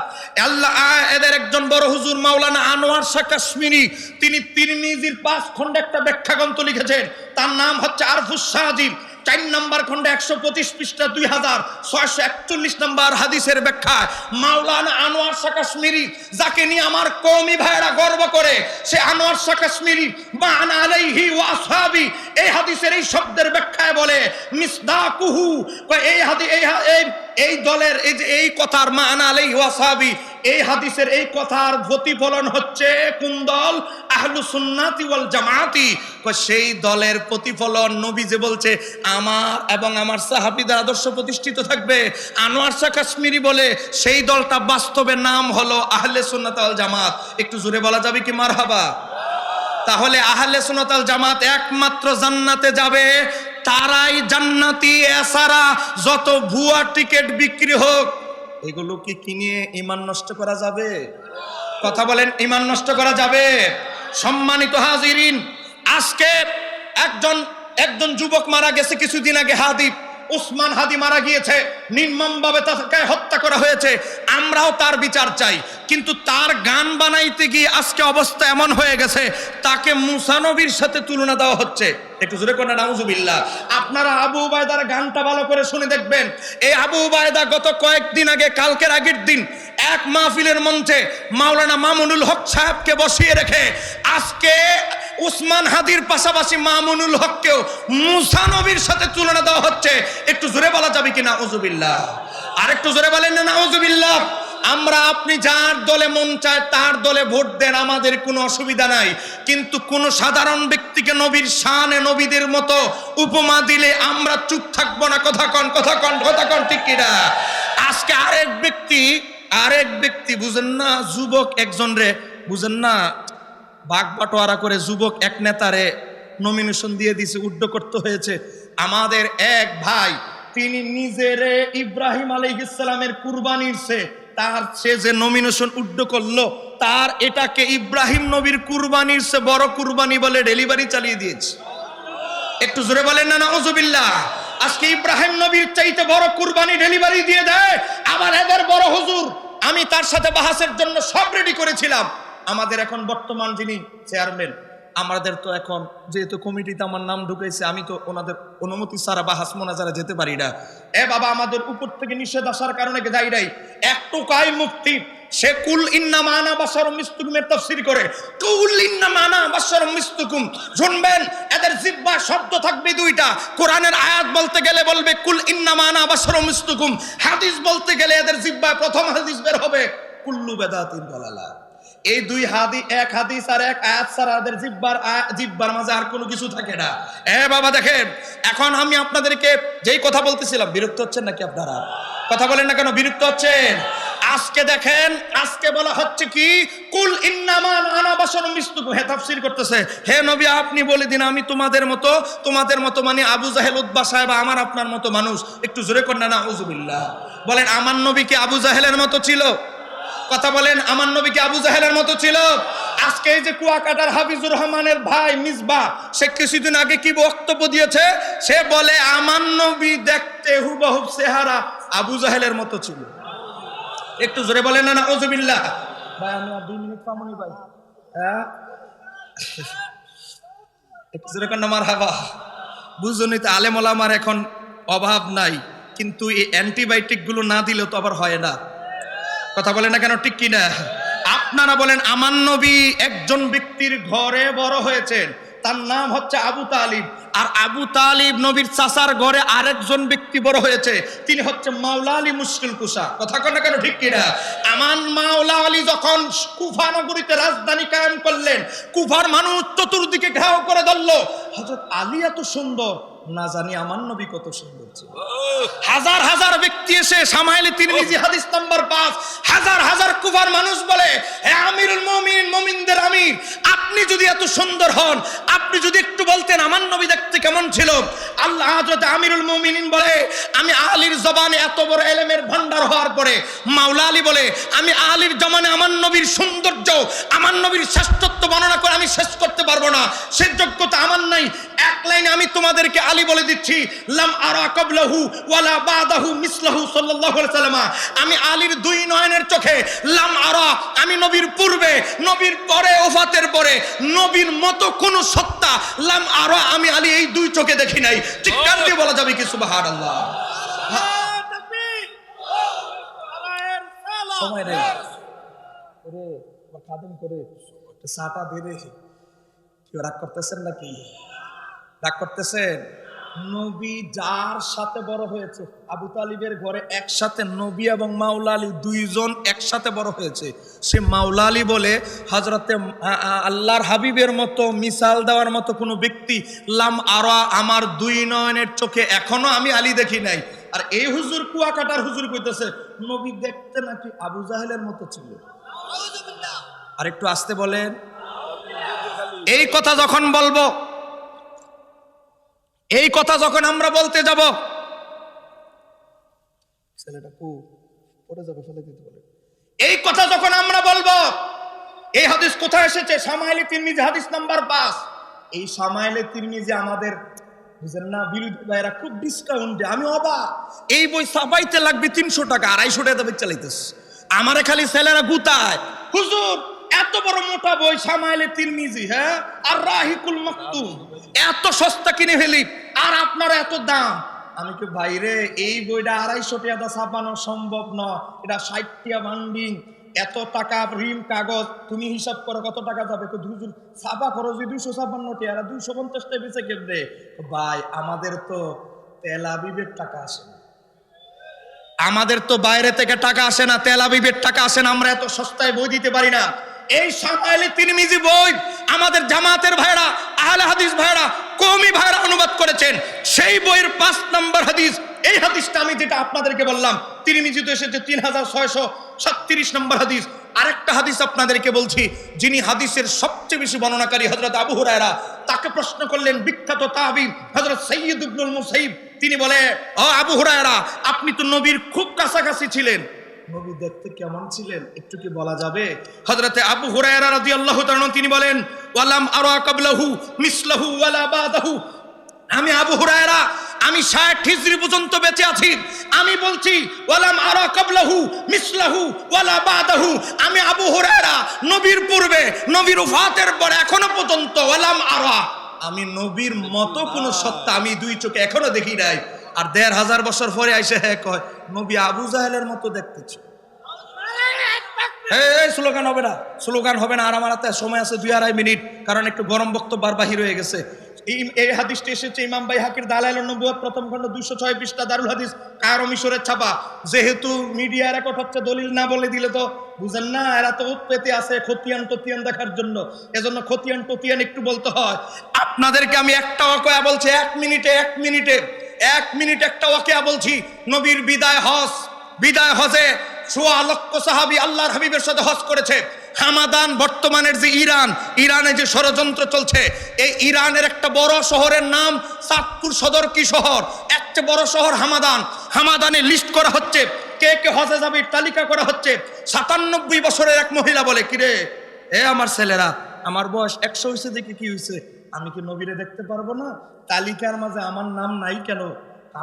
আল্লাহ এদের একজন বড় হুজুর মাওলানা আনোয়ার শাহ কাশ্মীরি, তিনি তিরমিজির 5 খণ্ডে একটা ব্যাখ্যা গ্রন্থ লিখেছেন, তার নাম হচ্ছে আরফুস সাজিব, 4 নম্বর খণ্ডে 125 পৃষ্ঠা 2641 নম্বর হাদিসের ব্যাখ্যা। মাওলানা আনোয়ার শাহ কাশ্মীরি, যাকে নিয়ে আমার কওমি ভাইরা গর্ব করে, সে আনোয়ার শাহ কাশ্মীরি মা আনা আলাইহি ওয়া আসহাবি এই হাদিসের এই শব্দের ব্যাখ্যায় বলে মিসদাকুহু, এই দলের এই যে এই কথার মা আনা আলাইহি ওয়া আসহাবি, এই হাদিসের এই কথার প্রতিফলন হচ্ছে কোন দল? আহলুস সুন্নাতি ওয়াল জামাতি। সেই দলের প্রতিফলন নবী যে বলছে আমার এবং আমার সাহাবীদের আদর্শ প্রতিষ্ঠিত থাকবে, আনোয়ার শাহ কাশ্মীরি বলে সেই দলটা বাস্তবে নাম হলো আহলে সুন্নাত ওয়াল জামাত। একটু জোরে বলা যাবে কি মারহাবা? তাহলে আহলে সুন্নাত ওয়াল জামাত একমাত্র জান্নাতে যাবে তারাই জান্নাতি, এছাড়া যত ভুয়া টিকিট বিক্রি হোক এগুলো কি কিনে ঈমান নষ্ট করা যাবে? কথা বলেন, ঈমান নষ্ট করা যাবে? সম্মানিত হাজিরিন, আজকে একজন যুবক মারা গেছে কিছুদিন আগে, হাদি উসমান হাদি মারা গিয়েছে, নির্মমভাবে তাকে হত্যা করা হয়েছে। আমরাও তার বিচার চাই, কিন্তু তার গান বানাইতে গিয়ে আজকে অবস্থা এমন হয়ে গেছে তাকে মুসা নবীর সাথে তুলনা দেওয়া হচ্ছে। একটু জোরে করে নাউজুবিল্লাহ। আপনারা আবু উবায়দার গানটা ভালো করে শুনে দেখবেন। এই আবু উবায়দা গত কয়েকদিন আগে, কালকের আগের দিন এক মাহফিলের মঞ্চে মাওলানা মামুনুল হক সাহেবকে বসিয়ে রেখে আজকে উসমান হাদির পাশাপাশি মামুনুল হককেও মুসা নবীর সাথে তুলনা দেওয়া হচ্ছে। একটু জোরে বলা যাবে কি নাউজুবিল্লাহ? আর একটু জোরে বলেন না নাউজুবিল্লাহ। আমরা আপনি যার দলে মন চায় তার দলে ভোট দেন, আমাদের কোনো অসুবিধা নাই, কিন্তু কোন সাধারণ ব্যক্তিকে নবীর শানে নবীদের মতো উপমা দিলে আমরা চুপ থাকবো না। কথা কন ঠিক কিনা? আজকে আরেক ব্যক্তি বুঝেন না, যুবক একজন রে বুঝেন না, বাগ বাটোয়ারা করে যুবক এক নেতারে নমিনেশন দিয়ে দিয়েছে, উড্ড করতে হয়েছে। আমাদের এক ভাই, তিনি নিজেরে ইব্রাহিম আলাইহিস সালামের কুরবানির সে যে নমিনেশন উড্ড করলো, তার এটাকে ইব্রাহিম নবীর কুরবানির সে বড় কুরবানি বলে ডেলিভারি চালিয়ে দিয়েছে। একটু জোরে বলেন না নাউজুবিল্লাহ। আজকে ইব্রাহিম নবীর চাইতে বড় কুরবানি ডেলিভারি দিয়ে দেয়। আবার এদের বড় হুজুর, আমি তার সাথে বাহাসের জন্য সব রেডি করেছিলাম। আমাদের এখন বর্তমান যিনি চেয়ারম্যান, আমাদের তো এখন যেহেতু কমিটিতে আমার নাম ঢুকেছে, আমি তো ওনাদের অনুমতি ছাড়া বাহাস মোনাজারা যেতে পারি না। বাবা, আমাদের উপর থেকে নিষেধ আসার কারণে যাই নাই। একটুকাই মুক্তি, সে কুল ইন্নামা আনা বাশারুম মিসলুকুমের তাফসীর করে, কুল ইন্নামা আনা বাশারুম মিসলুকুম। শুনবেন, এদের জিহ্বা শব্দ থাকবে দুইটা। কোরআনের আয়াত বলতে গেলে বলবে কুল ইন্নামা আনা বাশারুম মিসলুকুম, হাদিস বলতে গেলে এদের জিহ্বায় প্রথম হাদিস বের হবে কুল্লু বেদাতিন দালালা। এই দুই এক হাদিস আর এক আয়াত ছাড়া এদের জিহ্বার মাঝে আর কোনো কিছু থাকে না। বাবা দেখেন, এখন আমি আপনাদেরকে যেই কথা বলতেছিলাম, বিরক্ত হচ্ছেন নাকি আপনারা? কথা বলেন না কেন, বিরক্ত হচ্ছেন? আজকে দেখেন, আজকে বলা হচ্ছে কি কুল ইন্নামা আনা বাশারুম মিসলুকুম। হে তাফসীর করতেছে, হে নবী আপনি বলে দিন আমি তোমাদের মতো মানে আবু জাহেল উতবা সাহেব আমার আপনার মতো মানুষ। একটু জোরে করেন না নাউজুবিল্লাহ। বলেন, আমার নবী কি আবু জাহেলের মতো ছিল? কথা বলেন, আমার নবী কি আবু জাহেলের মতো ছিল? আজকে এই যে কুয়াকাটার হাফিজুর রহমানের ভাই মিসবা, সে কিছুদিন আগে কি বক্তব্য দিয়েছে, সে বলে আমার নবী দেখতে হুবহু চেহারা আবু জাহেলের মতো ছিল। একটু জোরে বলেন না নাউজুবিল্লাহ। ভাই আমি আর 2 মিনিট পামনি ভাই, হ্যাঁ একটু জোরে কন্যা মারহাবা। বুঝুনি তো, আলেম ওলামার এখন অভাব নাই, কিন্তু এই অ্যান্টিবায়োটিক গুলো না দিলেও তো আবার হয় না। কথা বলেন না কেন, ঠিক কিনা? আপনারা বলেন, আমার নবী একজন ব্যক্তির ঘরে বড় হয়েছেন, তার নাম হচ্ছে আবু তালিব। আর আবু তালিব নবীর চাচার ঘরে আরেকজন ব্যক্তি বড় হয়েছে, তিনি হচ্ছে মাওলা আলী মুশকিল কুশা। কথা কন না কেন, ঠিক কিনা? আমার মাওলা আলী যখন কুফা নগরীতে রাজধানী কায়েম করলেন, কুফার মানুষ চতুর্দিকে ঘেরাও করে ধরলো। হযরত আলী এত সুন্দর, না জানি আমার নবী কত সুন্দর ছিল। হাজার হাজার ব্যক্তি এসে শামাইলে তিরমিজি হাদিস নাম্বার 5, হাজার হাজার কুফার মানুষ বলে, হে আমিরুল মুমিনিন, মুমিনদের আমির, আপনি যদি এত সুন্দর হন, আপনি যদি একটু বলতেন আমার নবী দেখতে কেমন ছিল। আল্লাহ হযরত আমিরুল মুমিনিন বলে, আমি আলীর জবানে এত বড় ইলমের ভান্ডার হওয়ার পরে মাওলা আলী বলে, আমি আলীর জমানে আমার নবীর সৌন্দর্য, আমার নবীর শ্রেষ্ঠত্ব বর্ণনা করে আমি শেষ করতে পারবো না, সে যোগ্যতা আমার নাই। এক লাইনে আমি তোমাদেরকে আলী বলে দিচ্ছি, লাম আরা ক্বাবলাহু ওয়ালা বাদাহু মিসলাহু সাল্লাল্লাহু আলাইহি ওয়াসাল্লাম। আমি আলীর 2 নয়নের চোখে লাম আরা, আমি নবীর পূর্বে, নবীর পরে, ওফাতের পরে নবীর মতো কোন সত্তা লাম আরা, আমি আলী এই 2 চোখে দেখি নাই। ঠিক কান দিয়ে বলা যাবে কি সুবহানাল্লাহ? সময় নেই ওরে, খাদেম করে সাটা দে রে। কেউ রাগ করতেছেন নাকি? রাগ করতেছেন? নবী যার সাথে বড় হয়েছে, আবু তালিবের ঘরে একসাথে নবী এবং মাওলা আলী 2 জন একসাথে বড় হয়েছে। সে মাওলা আলী বলে, হযরতে আল্লাহর হাবিবের মতো মিসাল দেওয়ার মতো কোনো ব্যক্তি লাম আরা, আমার 2 নয়নের চোখে এখনো আমি আলী দেখি নাই। আর এই হুজুর কুয়াকাটার হুজুর কইতেছে নবী দেখতে নাকি আবু জাহেলের মতো ছিল। আর একটু আস্তে বলেন। এই কথা যখন বলবো, এই কথা যখন আমরা বলতে যাব, ছেলেটা পড়ে যাবে, ফেলে দিতে বলে। এই কথা যখন আমরা বলবো, এই হাদিস কোথায় এসেছে? শামাইলে তিরমিজি হাদিস নাম্বার 5। এই শামাইলে তিরমিজি আমাদের বুঝেন না, বিরোধী ভাইরা খুব ডিসকাউন্টে, আমি অবাক। এই বই ছাপাইতে লাগবে 300 টাকা, 250 টাকা দামে চালাইতেছে। আমারে খালি ছেলেরা গুতায়, হুজুর এত বড় মোটা বই শামাইলে তিরমিজি, হ্যাঁ, আর রাহিকুল মাকতুম, এত সস্তা কিনে ফেলি, আর আপনারা এত দাম। আমি কি বাইরে, এই বইটা 250 টাকা ছাপানো সম্ভব না, এটা 60 টাকা বান্ডিং, এত টাকা রিম কাগজ, তুমি হিসাব করো কত টাকা যাবে। হুজুর ছাপা খরচ 256 টাকা, আর 250 টাকা বেঁচে কেমনে? ভাই আমাদের তো তেল আবিবের টাকা আসে না, আমাদের তো বাইরে থেকে টাকা আসে না, তেল আবিবের টাকা আসে না, আমরা এত সস্তায় বই দিতে পারি না। এই শামাইলে তিরমিজি বই আমাদের জামাতের ভাইরা, আহলে হাদিস ভাইরা, কওমি ভাইরা অনুবাদ করেছেন। সেই বইয়ের 5 নম্বর হাদিস, এই হাদিসটা আমি যেটা আপনাদেরকে বললাম, তিরমিজিতে এসেছে 3637 নম্বর হাদিস। আরেকটা হাদিস আপনাদেরকে বলছি, যিনি হাদিসের সবচেয়ে বেশি বর্ণনাকারী হযরত আবু হুরায়রা, তাকে প্রশ্ন করলেন বিখ্যাত তাবিঈ হযরত সাইয়্যিদ ইবনুল মুসাইয়িব। তিনি বলে, ও আবু হুরায়রা, আপনি তো নবীর খুব কাছাকাছি ছিলেন, নবী দেখতে কেমন ছিলেন একটু কি বলা যাবে? হযরতে আবু হুরায়রা রাদিয়াল্লাহু তাআলা তিনি বলেন, ওয়ালাম আরা ক্বাবলাহু মিসলাহু ওয়ালা বাদাহু, আমি আবু হুরায়রা, আমি 60 হিজরি পর্যন্ত বেঁচে আছি, আমি বলছি ওয়ালাম আরা ক্বাবলাহু মিসলাহু ওয়ালা বাদাহু, আমি আবু হুরায়রা নবীর পূর্বে, নবীর ওফাতের পরে এখনো পর্যন্ত ওয়ালাম আরা, আমি নবীর মতো কোন সত্তা আমি 2 চোখে এখনো দেখি নাই। আর 1500 বছর পরে আইসে হ্যাঁ কয় নবী আবু জাহেলের মতো দেখতেছে। এই স্লোগান হবে না, স্লোগান হবে না। আর আমার হাতে সময় আছে 2-2.5 মিনিট, কারণ একটু গরম বক্তব্য বাহির হয়ে গেছে। এই হাদিসটি এসেছে ইমাম বাইহাকির দালাইলুন নবুওয়াত প্রথম খণ্ড 206 পৃষ্ঠা, দারুল হাদিস কায়রো মিশরের ছাপা। যেহেতু মিডিয়া রেকর্ড হচ্ছে, দলিল না বলে দিলে তো বুঝেন না, এরা তো উৎপেতে আছে খতিয়ান টতিয়ান দেখার জন্য, এজন্য খতিয়ান টতিয়ান একটু বলতে হয়। আপনাদেরকে আমি একটা ওয়াকিয়া বলছি, 1 মিনিটে একটা ওয়াকিয়া বলছি। নবীর বিদায় হজে 1.25 লক্ষ সাহাবী আল্লাহর হাবিবের সাথে হজ করেছে। হামাদান, বর্তমানের যে ইরানে যে ষড়যন্ত্র চলছে, এই ইরানের একটা বড় শহরের নাম চাঁদপুর সদর কি শহর, একটা বড় শহর হামাদানে লিস্ট করা হচ্ছে। কে কে হজে যাবে তালিকা করা হচ্ছে। 97 বছরের এক মহিলা বলে, কিরে এ আমার ছেলেরা, আমার বয়স 100 হয়েছে দেখে কি হয়েছে, আমি কি নবীরে দেখতে পারবো না? তালিকার মাঝে আমার নাম নাই কেন?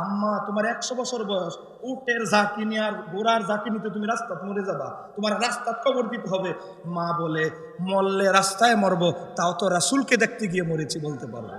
আম্মা তোমার 100 বছর বয়স, উটের জাকিনি আর ঘোড়ার জাকিনিতে তুমি রাস্তা মরে যাবা, তোমার রাস্তা কবর দিতে হবে। মা বলে, মরলে রাস্তায় মরবো, তাও তো রাসূলকে দেখতে গিয়ে মরেছি বলতে পারবো।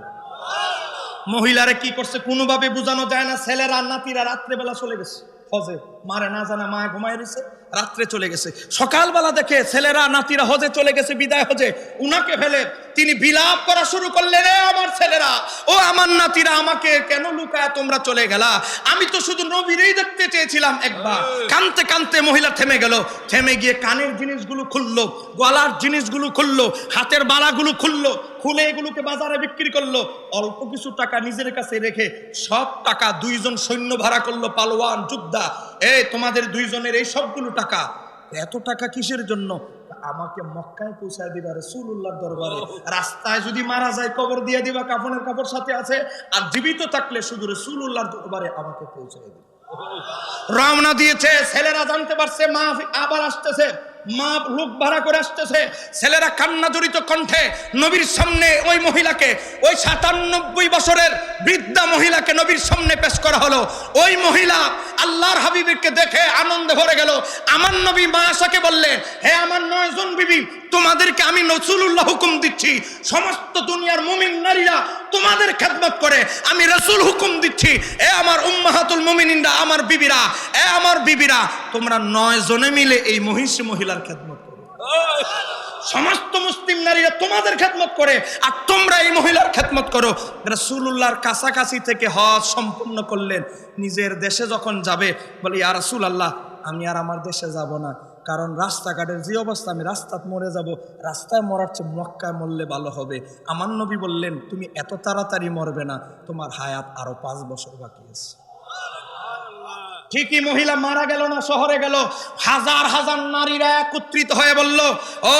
মহিলারা কি করছে কোনোভাবে বোঝানো যায় না। ছেলেরা নাতিরা রাত্রেবেলা চলে গেছে হজে, মারে না জানা মা ঘুমায় রয়েছে, রাত্রে চলে গেছে। সকালবেলা দেখে ছেলেরা নাতিরা হজে চলে গেছে, বিদায় হজে, উনাকে ফেলে তিনি বিলাপ করা শুরু করলেন, রে আমার ছেলেরা, ও আমার নাতিরা, আমাকে কেন লুকায় তোমরা চলে গেলা? আমি তো শুধু নবীরেই দেখতে চেয়েছিলাম একবার। কানতে কানতে মহিলা থেমে গেল, থেমে গিয়ে কানের জিনিসগুলো খুললো, গলার জিনিসগুলো খুললো, হাতের বালাগুলো খুললো, খুলে এগুলোকে বাজারে বিক্রি করলো। অল্প কিছু টাকা নিজের কাছে রেখে সব টাকা 2 জন সৈন্য ভাড়া করলো, পালোয়ান যোদ্ধা। এই তোমাদের 2 জনের এই সবগুলো টাকা, এত টাকা কিসের জন্য? আমাকে মক্কায় পৌঁছায় দিবা রাসূলুল্লাহর দরবারে, রাস্তায় যদি মারা যায় কবর দিয়ে দিবা, কাফনের কাপড় সাথে আছে, আর জীবিত থাকলে শুধু রাসূলুল্লাহর দরবারে আমাকে পৌঁছায় দিবা। রওনা দিয়েছে, ছেলেরা জানতে পারছে মা আবার আসতেছে, মা লোক ভাড়া করে আসতেছে। ছেলেরা কান্না জড়িত কণ্ঠে নবীর সামনে ওই মহিলাকে, ওই 97 বছরের বৃদ্ধা মহিলাকে নবীর সামনে পেশ করা হলো। ওই মহিলা আল্লাহর হাবিবকে দেখে আনন্দে ভরে গেল। আমার নবী মা আয়েশাকে বললেন, হে আমার 9 জন বিবি, তোমাদেরকে আমি রাসূলুল্লাহ হুকুম দিচ্ছি, সমস্ত দুনিয়ার মুমিন নারীরা তোমাদের খেদমত করে, আমি রাসূল হুকুম দিচ্ছি, এ আমার উম্মাহাতুল মুমিনিনরা, আমার বিবিরা, এ আমার বিবিরা, তোমরা 9 জনে মিলে এই মহিষী মহিলার খেদমত করো। সমস্ত মুসলিম নারীরা তোমাদের খেদমত করে আর তোমরা এই মহিলার খেদমত করো। রাসূলুল্লাহর কাছাকাছি থেকে হজ সম্পূর্ণ করলেন। নিজের দেশে যখন যাবে বলে, ইয়া রাসূলুল্লাহ, আমি আর আমার দেশে যাব না, কারণ রাস্তাঘাটের যে অবস্থা, আমি রাস্তায় মরে যাব, রাস্তায় মরার চেয়ে মক্কায় মরলে ভালো হবে। আমার নবী বললেন, তুমি এত তাড়াতাড়ি মরবে না, তোমার হায়াত আরো 5 বছর বাকি আছে। ঠিকই মহিলা মারা গেল না, শহরে গেল। হাজার হাজার নারীরা একত্রিত হয়ে বলল, ও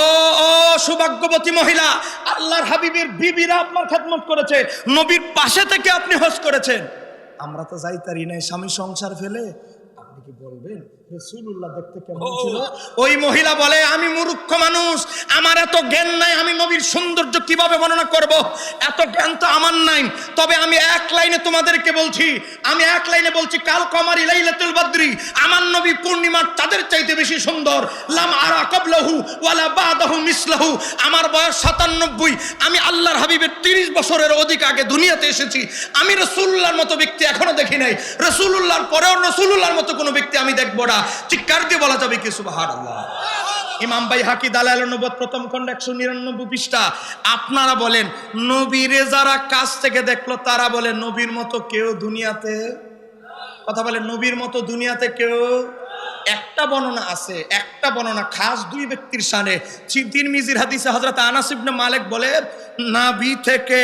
ও সৌভাগ্যবতী মহিলা, আল্লাহর হাবিবের বিবিরা আপনার খেদমত করেছে, নবীর পাশে থেকে আপনি হজ করেছেন, আমরা তো যাইতারি নাই স্বামী সংসার ফেলে, আপনি কি বলবেন রাসূলুল্লাহ দেখতে কেমন ছিল? ওই মহিলা বলে, আমি মূর্খ মানুষ, আমার এত জ্ঞান নাই, আমি নবীর সৌন্দর্য কিভাবে বর্ণনা করব, এত জ্ঞান তো আমার নাই। তবে আমি এক লাইনে তোমাদেরকে বলছি, আমি এক লাইনে বলছি, কাল কমারি লাইলাতুল বদরি, আমার নবী পূর্ণিমার চাঁদের চাইতে বেশি সুন্দর। লাম আরা ক্বাবলাহু ওয়ালা বাদাহু মিসলাহু, আমার বয়স 97, আমি আল্লাহর হাবিবের 30 বছরের অধিক আগে দুনিয়াতে এসেছি, আমি রাসূলুল্লাহর মতো ব্যক্তি এখনো দেখি নাই, রাসূলুল্লাহর পরেও রাসূলুল্লাহর মতো কোনো ব্যক্তি আমি দেখব না। চিৎকার দিয়ে বলা যাবে কি সুবহানাল্লাহ? ইমাম বাইহাকি দালাইলুন নবুওয়াত প্রথম খণ্ড 199 পৃষ্ঠা। আপনারা বলেন, নবীরে যারা কাছ থেকে দেখলো তারা বলে নবীর মতো কেউ দুনিয়াতে, কথা বলে নবীর মতো দুনিয়াতে কেউ। একটা বর্ণনা আছে, একটা বর্ণনা খাস 2 ব্যক্তির শানে। তিরমিজির হাদিসে হযরত আনাস ইবনে মালিক বলে, নাভি থেকে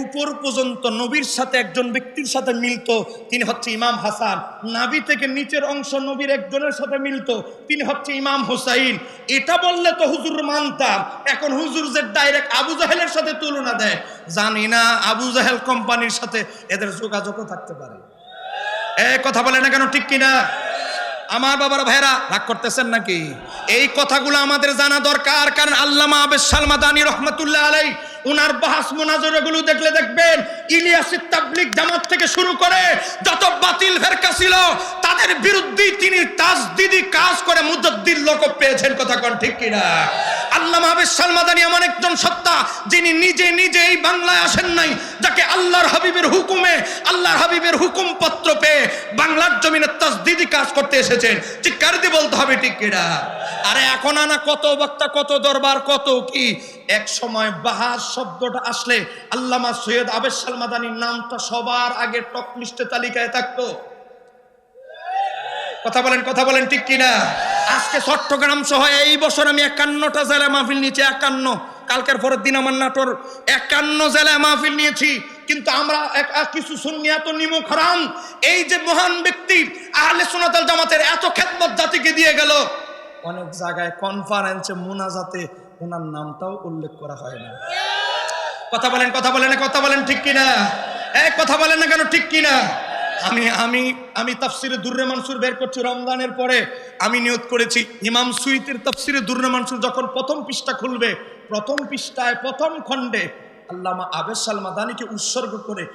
উপর পর্যন্ত নবীর সাথে একজন ব্যক্তির সাথে মিলতো, তিনি হচ্ছে ইমাম হাসান। নাভি থেকে নিচের অংশ নবীর একজনের সাথে মিলতো, তিনি হচ্ছে ইমাম হুসাইন। এটা বললে তো হুজুর মানতাম। এখন হুজুর যে ডাইরেক্ট আবু জাহেলের সাথে তুলনা দেয়, জানি না আবু জাহেল কোম্পানির সাথে এদের যোগাযোগও থাকতে পারে। কথা বলে না কেন, ঠিক কিনা? আমার বাবার ভাইরা রাগ করতেছেন নাকি? এই কথাগুলো আমাদের জানা দরকার, কারণ আল্লামা আবেদ সালমাদানি রহমাতুল্লাহ আলাইহি উনার বাহাস মুনাজারাগুলো দেখলে দেখবেন, ইলিয়াসের তাবলীগ জামাত থেকে শুরু করে যত বাতিল ফেরকা ছিল তাদের বিরুদ্ধে তিনি তাজদিদি কাজ করে মুজাদ্দিদ লকব পেয়েছেন। কথা কোন ঠিক কিনা? আল্লামা আবেদ সালমাদানি এমন একজন সত্তা, যিনি নিজে নিজে এই বাংলায় আসেন নাই, যাকে আল্লাহর হাবিবের হুকুমে, আল্লাহর হাবিবের হুকুম পত্র পেয়ে বাংলার জমিনে তাজদিদি কাজ করতে এসেছেন। চিৎকার দিয়ে বলতে হবে ঠিক কিনা? আরে এখন আনা কত বক্তা, কত দরবার, কত কি, এক সময় বাহাস শব্দটা আসলে আল্লামা সৈয়দ আবেদ সালমাদানির নামটা সবার আগে টপ লিস্টে তালিকায় থাকতো। কথা বলেন ঠিক কিনা? আজকে চট্টগ্রাম সহ এই বছর আমি 51টা জেলায় মাহফিল নিয়েছি, 51। কালকের পরের দিন আমার নাটোর, 51 জেলায় মাহফিল নিয়েছি। কিন্তু আমরা কিছু সুন্নিয়াত নিমুখ হারাম, এই যে মহান ব্যক্তি আহলে সুন্নাত ওয়াল জামাতের এত খেদমত জাতিকে দিয়ে গেল, অনেক জায়গায় কনফারেন্সে মুনাজাতে ওনার নামটাও উল্লেখ করা হয় না। কথা বলেন ঠিক কিনা? কথা বলেন না কেন, ঠিক কিনা? আমি আমি আমি তাফসিরে দুররে মানসুর বের করছি রমজানের পরে। আমি নিয়ত করেছি ইমাম সুয়ুতির তাফসিরে দুররে মানসুর যখন প্রথম পৃষ্ঠা খুলবে, প্রথম পৃষ্ঠায় প্রথম খণ্ডে আল্লামা আবেদ আল মাদানিকে উৎসর্গ করে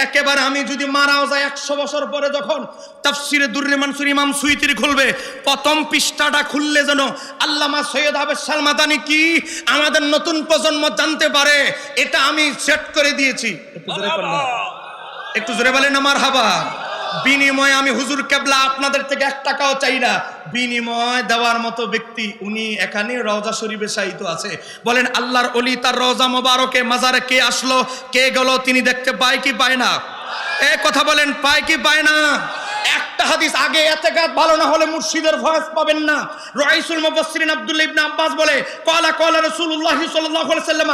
একেবারে আমি যদি মারাও যায় 100 বছর পরে যখন তাফসিরে দুররে মানসুর ইমাম সুয়ুতির খুলবে, প্রথম পৃষ্ঠাটা খুললে যেন আল্লামা সৈয়দ আবেদ আল মাদানি কি আমাদের নতুন প্রজন্ম জানতে পারে, এটা আমি সেট করে দিয়েছি। একটু জোরে বলেন না মারহাবা। বিনিময়ে আমি হুজুর কেবলা আপনাদের থেকে 1 টাকাও চাই না, বিনিময় দেওয়ার মতো ব্যক্তি উনি এখানে রওজা শরীফে শায়িত আছে। বলেন আল্লাহর ওলি তার রওজা মোবারকে মাজারে কে আসলো কে গেল তিনি দেখতে পায় কি পায় না? এই কথা বলেন, পায় কি পায় না? একটা হাদিস আগে এতেকাদ ভালো না হলে মুর্শিদের ভয়েস পাবেন না। রাইসুল মুফাসসিরিন আব্দুল্লাহ ইবনে আব্বাস বলে ক্বালা রাসূলুল্লাহ সাল্লাল্লাহু আলাইহি ওয়াসাল্লাম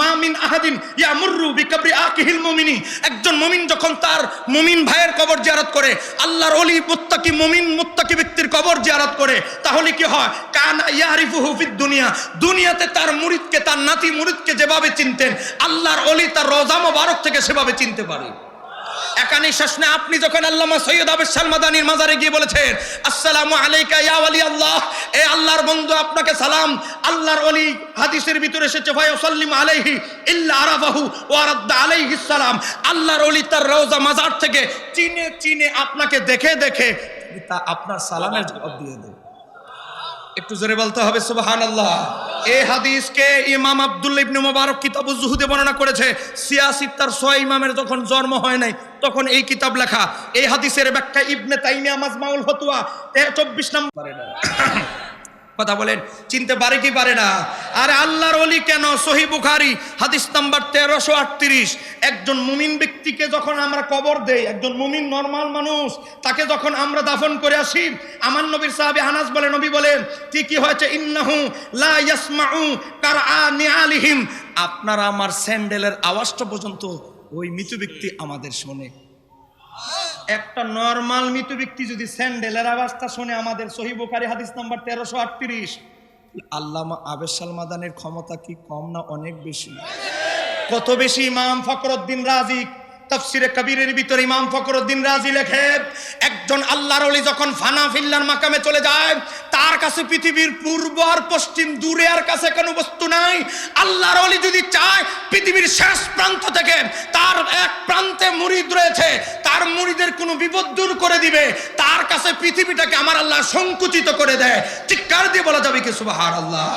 মা মিন আহাদিন ইয়ামুরু বিকবরি আকিহিল মুমিনি। একজন মুমিন যখন তার মুমিন ভাইয়ের কবর জিয়ারত করে, আল্লাহর ওলি মুত্তাকি মুমিন মুত্তাকি ব্যক্তির কবর জিয়ারত করে, তাহলে কি হয়? কানা ইয়ারিফুহু ফিদ দুনিয়া, দুনিয়াতে তার মুরিদকে তার নাতি মুরিদকে যেভাবে চিনতেন আল্লাহর ওলি তার রওজা মোবারক থেকে সেভাবে চিনতে পারে। এখানে শেষ না, আপনি যখন আল্লামা সৈয়দ আবেদ আল মাদানির মাজারে গিয়ে বলেছেন আসসালামু আলাইকা ইয়া ওয়ালি আল্লাহ, এ আল্লাহর বন্ধু আপনাকে সালাম, আল্লাহর ওলি হাদিসের ভিতরে এসেছে ফায়াসাল্লিমু আলাইহি ইল্লা আরাফাহু ওয়া রাদ্দা আলাইহি সালাম, আল্লাহর ওলি তার রওজা মাজার থেকে চিনে চিনে আপনাকে দেখে দেখে তা আপনার সালামের জবাব দিয়ে দেয়। একটু জোরে বলতে হবে সুবহানাল্লাহ। এই হাদিসকে ইমাম আব্দুল্লাহ ইবনে মুবারক কিতাবুজ জুহুদে বর্ণনা করেছে। সিয়াসিত তার 6 ইমামের যখন জন্ম হয় নাই তখন এই কিতাব লেখা। এই হাদিসের ব্যাখ্যা ইবনে তাইমিয়া মাজমাউল ফতোয়া 24 নম্বর। কথা বলেন, চিনতে পারে কি পারে না? আরে আল্লাহর ওলি কেন? সহিহ বুখারী হাদিস নাম্বার 1338। একজন মুমিন ব্যক্তিকে যখন আমরা কবর দেই, একজন মুমিন নরমাল মানুষ, তাকে যখন আমরা দাফন করে আসি, আমার নবীর সাহাবী আনাস বলে নবী বলেন কি হয়েছে? ইন্নাহু লা ইয়াসমাউ কারআনি আলিহিম, আপনারা আমার স্যান্ডেলের আওয়াজটা পর্যন্ত ওই মৃত ব্যক্তি আমাদের শোনে। একটা নরমাল মৃত ব্যক্তি যদি স্যান্ডেলের আওয়াজটা শুনে আমাদের, সহিহ বুখারী হাদিস নাম্বার 1338। আল্লামা আবেদ আল মাদানির ক্ষমতা কি কম না অনেক বেশি? কত বেশি? ইমাম ফখরুদ্দিন রাজি তাফসিরে কবিরের ভিতরে ইমাম ফখরুদ্দিন রাজি লেখে, একজন আল্লাহর ওলি যখন ফানা ফিল্লার মাকামে চলে যায়, তার কাছে পৃথিবীর পূর্ব আর পশ্চিম দূরে আর কাছে কোনো বস্তু নাই। আল্লাহর ওলি যদি চায় পৃথিবীর শেষ প্রান্ত থেকে তার এক প্রান্তে মুরিদ রয়েছে, তার মুরিদের কোনো বিপদ দূর করে দিবে, তার কাছে পৃথিবীটাকে আমার আল্লাহ সংকুচিত করে দেয়। চিৎকার দিয়ে বলা যাবে কি সুবহানাল্লাহ?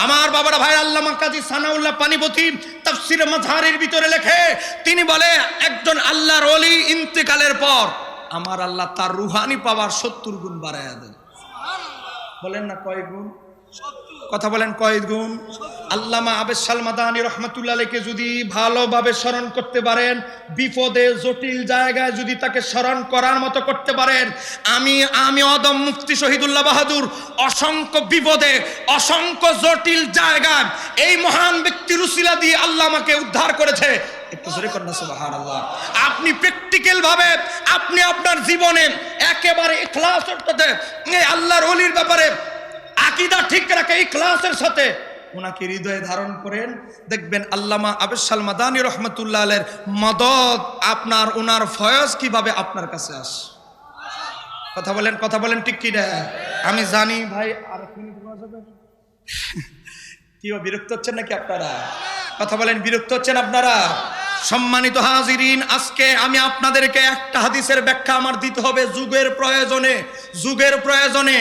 আমার বাবারা ভাই, আল্লামা কাজী সানাউল্লাহ পানিপতি তাফসিরে মাজহারের ভিতরে লেখে, তিনি বলে একজন আল্লাহর ওলি ইন্তেকালের পর আমার আল্লাহ তার রুহানি পাওয়ার 70 গুণ বাড়ায়া দেন। বলেন না কয় গুণ? কথা বলেন কয় গুণ? আল্লামা আবেদ আল মাদানি রহমাতুল্লাহ আলাইহিকে যদি ভালোভাবে স্মরণ করতে পারেন, বিপদে জটিল জায়গায় যদি তাকে স্মরণ করার মতো করতে পারেন, আমি অদম মুফতি শহীদুল্লাহ বাহাদুর অসংখ্য বিপদে অসংখ্য জটিল জায়গায় এই মহান ব্যক্তির উসিলা দিয়ে আল্লাহ আমাকে উদ্ধার করেছে। একটু জোরে করেন সুবহানাল্লাহ। আপনি প্র্যাকটিক্যাল ভাবে আপনি আপনার জীবনে একেবারে ইখলাসের সাথে এই আল্লাহর ওলির ব্যাপারে আকীদা ঠিক রাখে, ইখলাসের সাথে ওনাকে হৃদয়ে ধারণ করেন, দেখবেন আল্লামা আবেদ আল মাদানি রহমাতুল্লাহ আলাইহির মদদ আপনার ওনার ফয়জ কিভাবে আপনার কাছে আসে। কথা বলেন ঠিক কি না? আমি জানি ভাই আর এক মিনিট বলা যাবে কি? বিরক্ত হচ্ছেন নাকি আপনারা? কথা বলেন, বিরক্ত হচ্ছেন আপনারা? সম্মানিত হাজিরিন, আজকে আমি আপনাদেরকে একটা হাদিসের ব্যাখ্যা আমার দিতে হবে যুগের প্রয়োজনে।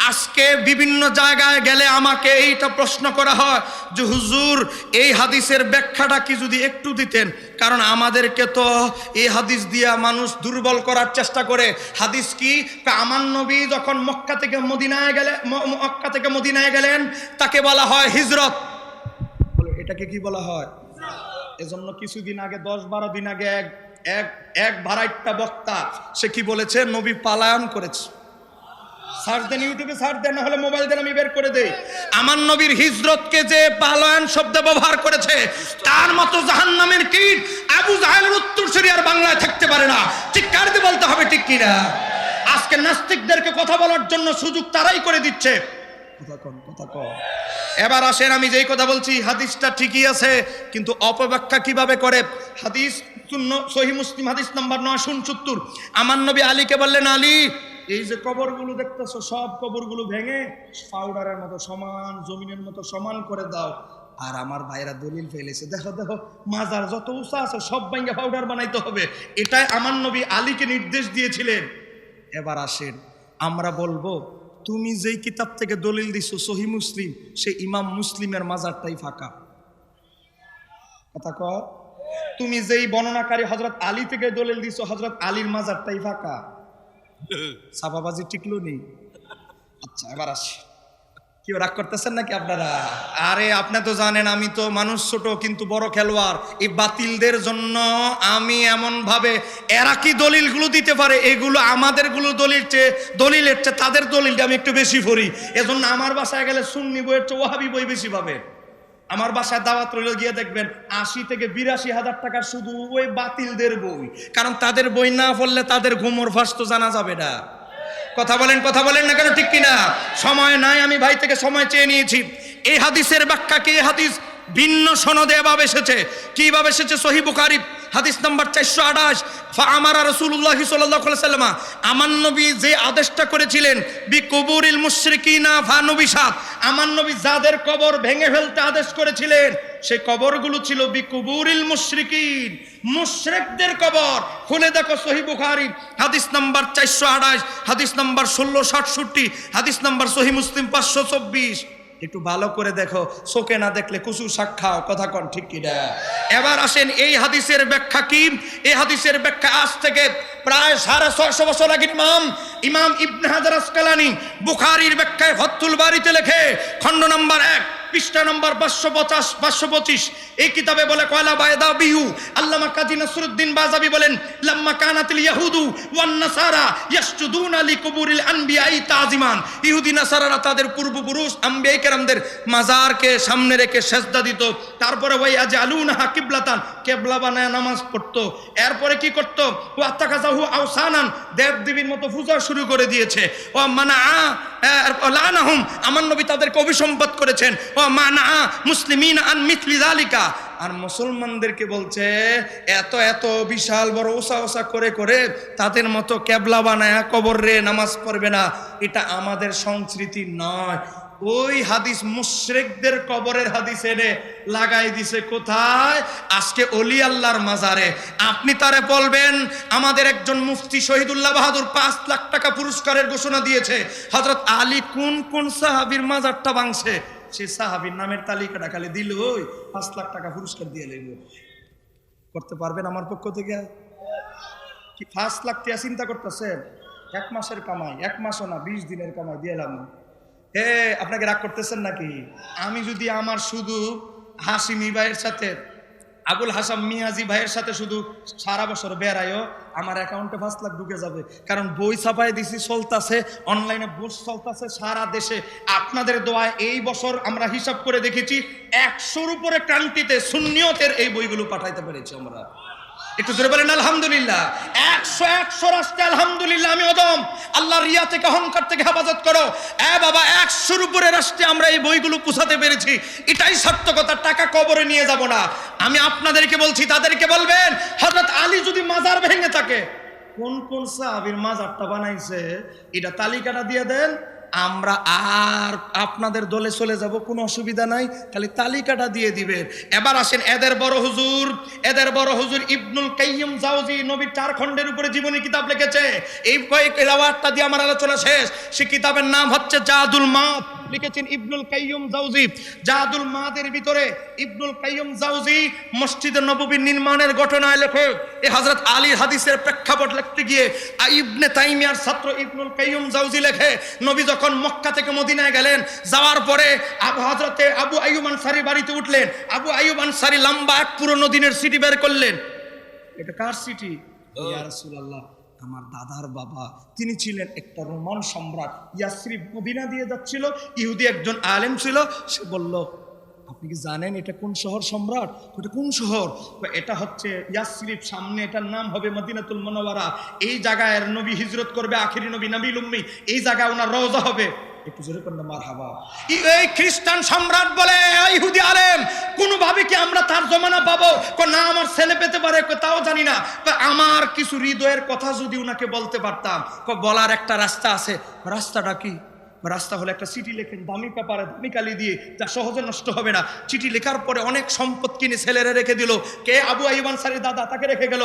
আজকে বিভিন্ন জায়গায় গেলে আমাকে এইটা প্রশ্ন করা হয় যে হুজুর এই হাদিসের ব্যাখ্যাটা কি যদি একটু দিতেন, কারণ আমাদেরকে তো এই হাদিস দিয়া মানুষ দুর্বল করার চেষ্টা করে। হাদিস কি? আমার নবী যখন মক্কা থেকে মদিনায় গেলেন তাকে বলা হয় হিজরত। এটাকে কি বলা হয়? এজন্য কিছুদিন আগে 10-12 দিন আগে এক ভাড়াইট্টা বক্তা সে কি বলেছে? নবী পালায়ন করেছে। সার্চ দেন, ইউটিউবে সার্চ দেন, না হলে মোবাইল দেন, আমি বের করে দেই। আমার নবীর হিজরতকে যে পালায়ন শব্দ ব্যবহার করেছে, তার মতো জাহান্নামের কীট আবু জাহেলের উত্তরসূরি আর বাংলায় থাকতে পারে না। চিৎকার দিয়ে বলতে হবে ঠিক কিনা? আজকে নাস্তিকদেরকে কথা বলার জন্য সুযোগ তারাই করে দিচ্ছে। কথা কন। এবার আসেন, আমি যেই কথা বলছি হাদিসটা ঠিকই আছে, কিন্তু অপব্যাখ্যা কিভাবে করে। হাদিস সহিহ মুসলিম হাদিস নাম্বার 969, আমার নবী আলীকে বললেন, আলী এই যে কবরগুলো দেখতেছো সব কবরগুলো ভেঙে পাউডারের মতো সমান, জমিনের মতো সমান করে দাও। আর আমার ভাইরা দলিল ফেলেছে, দেখো দেখো মাজার যত উঁচা আছে সব ভেঙে পাউডার বানাইতে হবে। এটাই আমার নবী আলীকে নির্দেশ দিয়েছিলেন। এবার আসেন, আমরা বলবো তুমি যেই কিতাব থেকে দলিল দিছো সহিহ মুসলিম, সেই ইমাম মুসলিমের মাজারটাই ফাঁকা। কথা কও। তুমি যেই বর্ণনাকারী হযরত আলী থেকে দলিল দিছো, হযরত আলীর মাজারটাই ফাঁকা। সাবাবাজি টিকলো নেই। আচ্ছা এবার আসি, কেউ রাগ করতেছেন নাকি আপনারা? আরে আপনি তো জানেন আমি তো মানুষ ছোট কিন্তু বড় খেলোয়াড়। এই বাতিলদের জন্য আমি এমন ভাবে, এরা কি দলিলগুলো দিতে পারে, এগুলো আমাদের গুলো দলিলের চেয়ে তাদের দলিলটা আমি একটু বেশি পড়ি। এজন্য আমার বাসায় গেলে সুন্নি বইয়ের চেয়ে ওয়াহাবি বই বেশি পাবে। আমার বাসায় দাওয়াত রইল, গিয়ে দেখবেন 80 থেকে 82,000 টাকার শুধু ওই বাতিলদের বই। কারণ তাদের বই না পড়লে তাদের ঘুমোর ফাঁস তো জানা যাবে না। কথা বলেন না কেন, ঠিক কিনা? সময় নাই, আমি ভাই থেকে সময় চেয়ে নিয়েছি। এই হাদিসের ব্যাখ্যা কি? এই হাদিস ভিন্ন সনদে এভাবে এসেছে। কিভাবে এসেছে? সহিহ বুখারী হাদিস নাম্বার 428, ফাআমারা রাসূলুল্লাহ সাল্লাল্লাহু আলাইহি ওয়াসাল্লাম, আমার নবী যে আদেশটা করেছিলেন, বিকুবুরিল মুশরিকিনা ফানুবিশাত, আমার নবী যাদের কবর ভেঙে ফেলতে আদেশ করেছিলেন সেই কবরগুলো ছিল বিকুবুরিল মুশরিকিন, মুশরিকদের কবর। খুলে দেখো সহিহ বুখারী হাদিস নাম্বার 428, হাদিস নাম্বার 1667, হাদিস নাম্বার সহিহ মুসলিম 524। একটু ভালো করে দেখো, চোখে না দেখলে কুসু শাক খাও। কথা কন, ঠিক কিনা? এবার আসেন, এই হাদিসের ব্যাখ্যা কি? এই হাদিসের ব্যাখ্যা আজ থেকে প্রায় 650 বছর আগে ইমাম ইবনে হাজার আসকালানি বুখারীর ব্যাখ্যায় ফাথুল বারীতে লেখে, খণ্ড নম্বর 1 পৃষ্ঠা নম্বর 525 এই কিতাবে বলে, কয়লা বায়দা বিহু আল্লামা কাজী নসরুদ্দিন বাজাবি বলেন, লাম্মা কানাতিল ইয়াহুদু ওয়ান নাসারা ইয়াসজুদুনা লিকুবুরিল আনবিয়াই তাজিমান, ইহুদি নাসারারা তাদের পূর্বপুরুষ আম্বিয়ায়ে কেরামদের মাজারকে সামনে রেখে সেজদা দিত। তারপরে ওয়াই আজআলুনাহা কিবলাতান, কিবলা বানায় নামাজ পড়তো। এরপরে কি করত? ওয়াত্তাকাযাহু আওসানান, দেবদেবীর মতো পূজা শুরু করে দিয়েছে। ও মানা লানাহুম, আমার নবী তাদেরকে অভিসম্পাত করেছেন। ও মানা মুসলিমিন আন মিথলি যালিকা, আর মুসলমানদেরকে বলছে এত এত বিশাল বড় ওসা করে করে তাদের মতো কেবলা বানায় কবর রে নামাজ পড়বে না। এটা আমাদের সংস্কৃতি নয়। ওই হাদিস মুশরিকদের কবরের হাদিস এনে লাগাই দিছে কোথায়? আজকে ওলি আল্লাহর মাজারে। আপনি তারে বলবেন, আমাদের একজন মুফতি শহীদুল্লাহ বাহাদুর 5 লাখ টাকা পুরস্কারের ঘোষণা দিয়েছে। হযরত আলী কোন কোন সাহাবীর মাজারটা ভাঙছে, সেই সাহাবীর নামের তালিকাটা খালি দিল, ওই 5 লাখ টাকা পুরস্কার দিয়ে লইল। করতে পারবেন আমার পক্ষ থেকে? কি 5 লাখ টাকা চিন্তা করতেছেন? 1 মাসের কামাই, 1 মাসও না 20 দিনের কামাই দিয়ে এলাম। হে, আপনাকে রাগ করতেছেন নাকি? আমি যদি আমার শুধু হাসিমি ভাইয়ের সাথে, আবুল হাসাম মিয়াজি ভাইয়ের সাথে শুধু সারা বছর বেড়াইও, আমার অ্যাকাউন্টে 5 লাখ ঢুকে যাবে। কারণ বই ছাপাই দিছি, চলতেছে, অনলাইনে বুস চলতেছে সারা দেশে। আপনাদের দোয়ায় এই বছর আমরা হিসাব করে দেখেছি 100-র উপরে ক্রান্তিতে সুন্নিয়তের এই বইগুলো পাঠাইতে পেরেছি আমরা। একটু জোরে বলেন আলহামদুলিল্লাহ। 100 রাষ্ট্রে আলহামদুলিল্লাহ। আমি অদম, আল্লাহ রিয়া থেকে অহংকার থেকে হেফাজত করো। বাবা, 100-র উপরে রাষ্ট্রে আমরা এই বইগুলো পৌঁছাতে পেরেছি। এটাই সার্থকতা, টাকা কবরে নিয়ে যাব না। আমি আপনাদেরকে বলছি, তাদেরকে বলবেন, হযরত আলী যদি মাজার ভেঙে থাকে, কোন কোন সাহাবীর মাজারটা বানাইছে এটা তালিকাটা দিয়ে দেন, আমরা আর আপনাদের দলে চলে যাব, কোনো অসুবিধা নাই, খালি তালিকাটা দিয়ে দিবেন। এবার আসেন, এদের বড় হুজুর ইবনুল কাইয়্যিম জাওজি নবীর 4 খণ্ডের উপরে জীবনী কিতাব লিখেছে। এই তেলাওয়াতটা দিয়ে আমার আলোচনা শেষ। সে কিতাবের নাম হচ্ছে জাদুল মাদ, লিখেছেন ইবনুল কাইয়্যিম জাওজি। জাদুল মাদের ভিতরে ইবনুল কাইয়্যিম জাওজি মসজিদে নববী নির্মাণের ঘটনায় লেখে, এই হযরত আলীর হাদিসের প্রেক্ষাপট লিখতে গিয়ে ইবনে তাইমিয়ার ছাত্র ইবনুল কাইয়্যিম জাওজি লেখে, নবী যখন মক্কা থেকে মদিনায় গেলেন, যাওয়ার পরে হযরতে আবু আইয়ুব আনসারী বাড়িতে উঠলেন। আবু আইয়ুব আনসারী লম্বা এক পুরনো দিনের সিটি বের করলেন। এটা কার সিটি? ইয়া রাসূলুল্লাহ, আমার দাদার বাবা, তিনি ছিলেন একটা রোমান সম্রাট, ইয়াসরিব মদিনা দিয়ে যাচ্ছিল, ইহুদি একজন আলেম ছিল। সে বলল, আপনি কি জানেন এটা কোন শহর সম্রাট? এটা কোন শহর? এটা হচ্ছে ইয়াসরিব, সামনে এটার নাম হবে মদিনাতুল মুনাওয়ারা। এই জায়গায় নবী হিজরত করবে, আখিরি নবী নবীল উম্মি, এই জায়গায় ওনার রওজা হবে। একটু জোরে করুন না মারহাবা। এই খ্রিস্টান সম্রাট বলে ইহুদি আলেম, কোনোভাবে কি আমরা তার জমানা পাবো? না আমার ছেলে পেতে পারে, তাও জানি না। আমার কিছু হৃদয়ের কথা যদি উনাকে বলতে পারতাম, বলার একটা রাস্তা আছে। রাস্তাটা কি? রাস্তা হলো একটা চিঠি লেখেন দামি পেপারে, দামি কালি দিয়ে, যা সহজে নষ্ট হবে না। চিঠি লেখার পরে অনেক সম্পদ কিনে ছেলেরে রেখে দিল। কে? আবু আইয়ুব আনসারীর দাদা, তাকে রেখে গেল।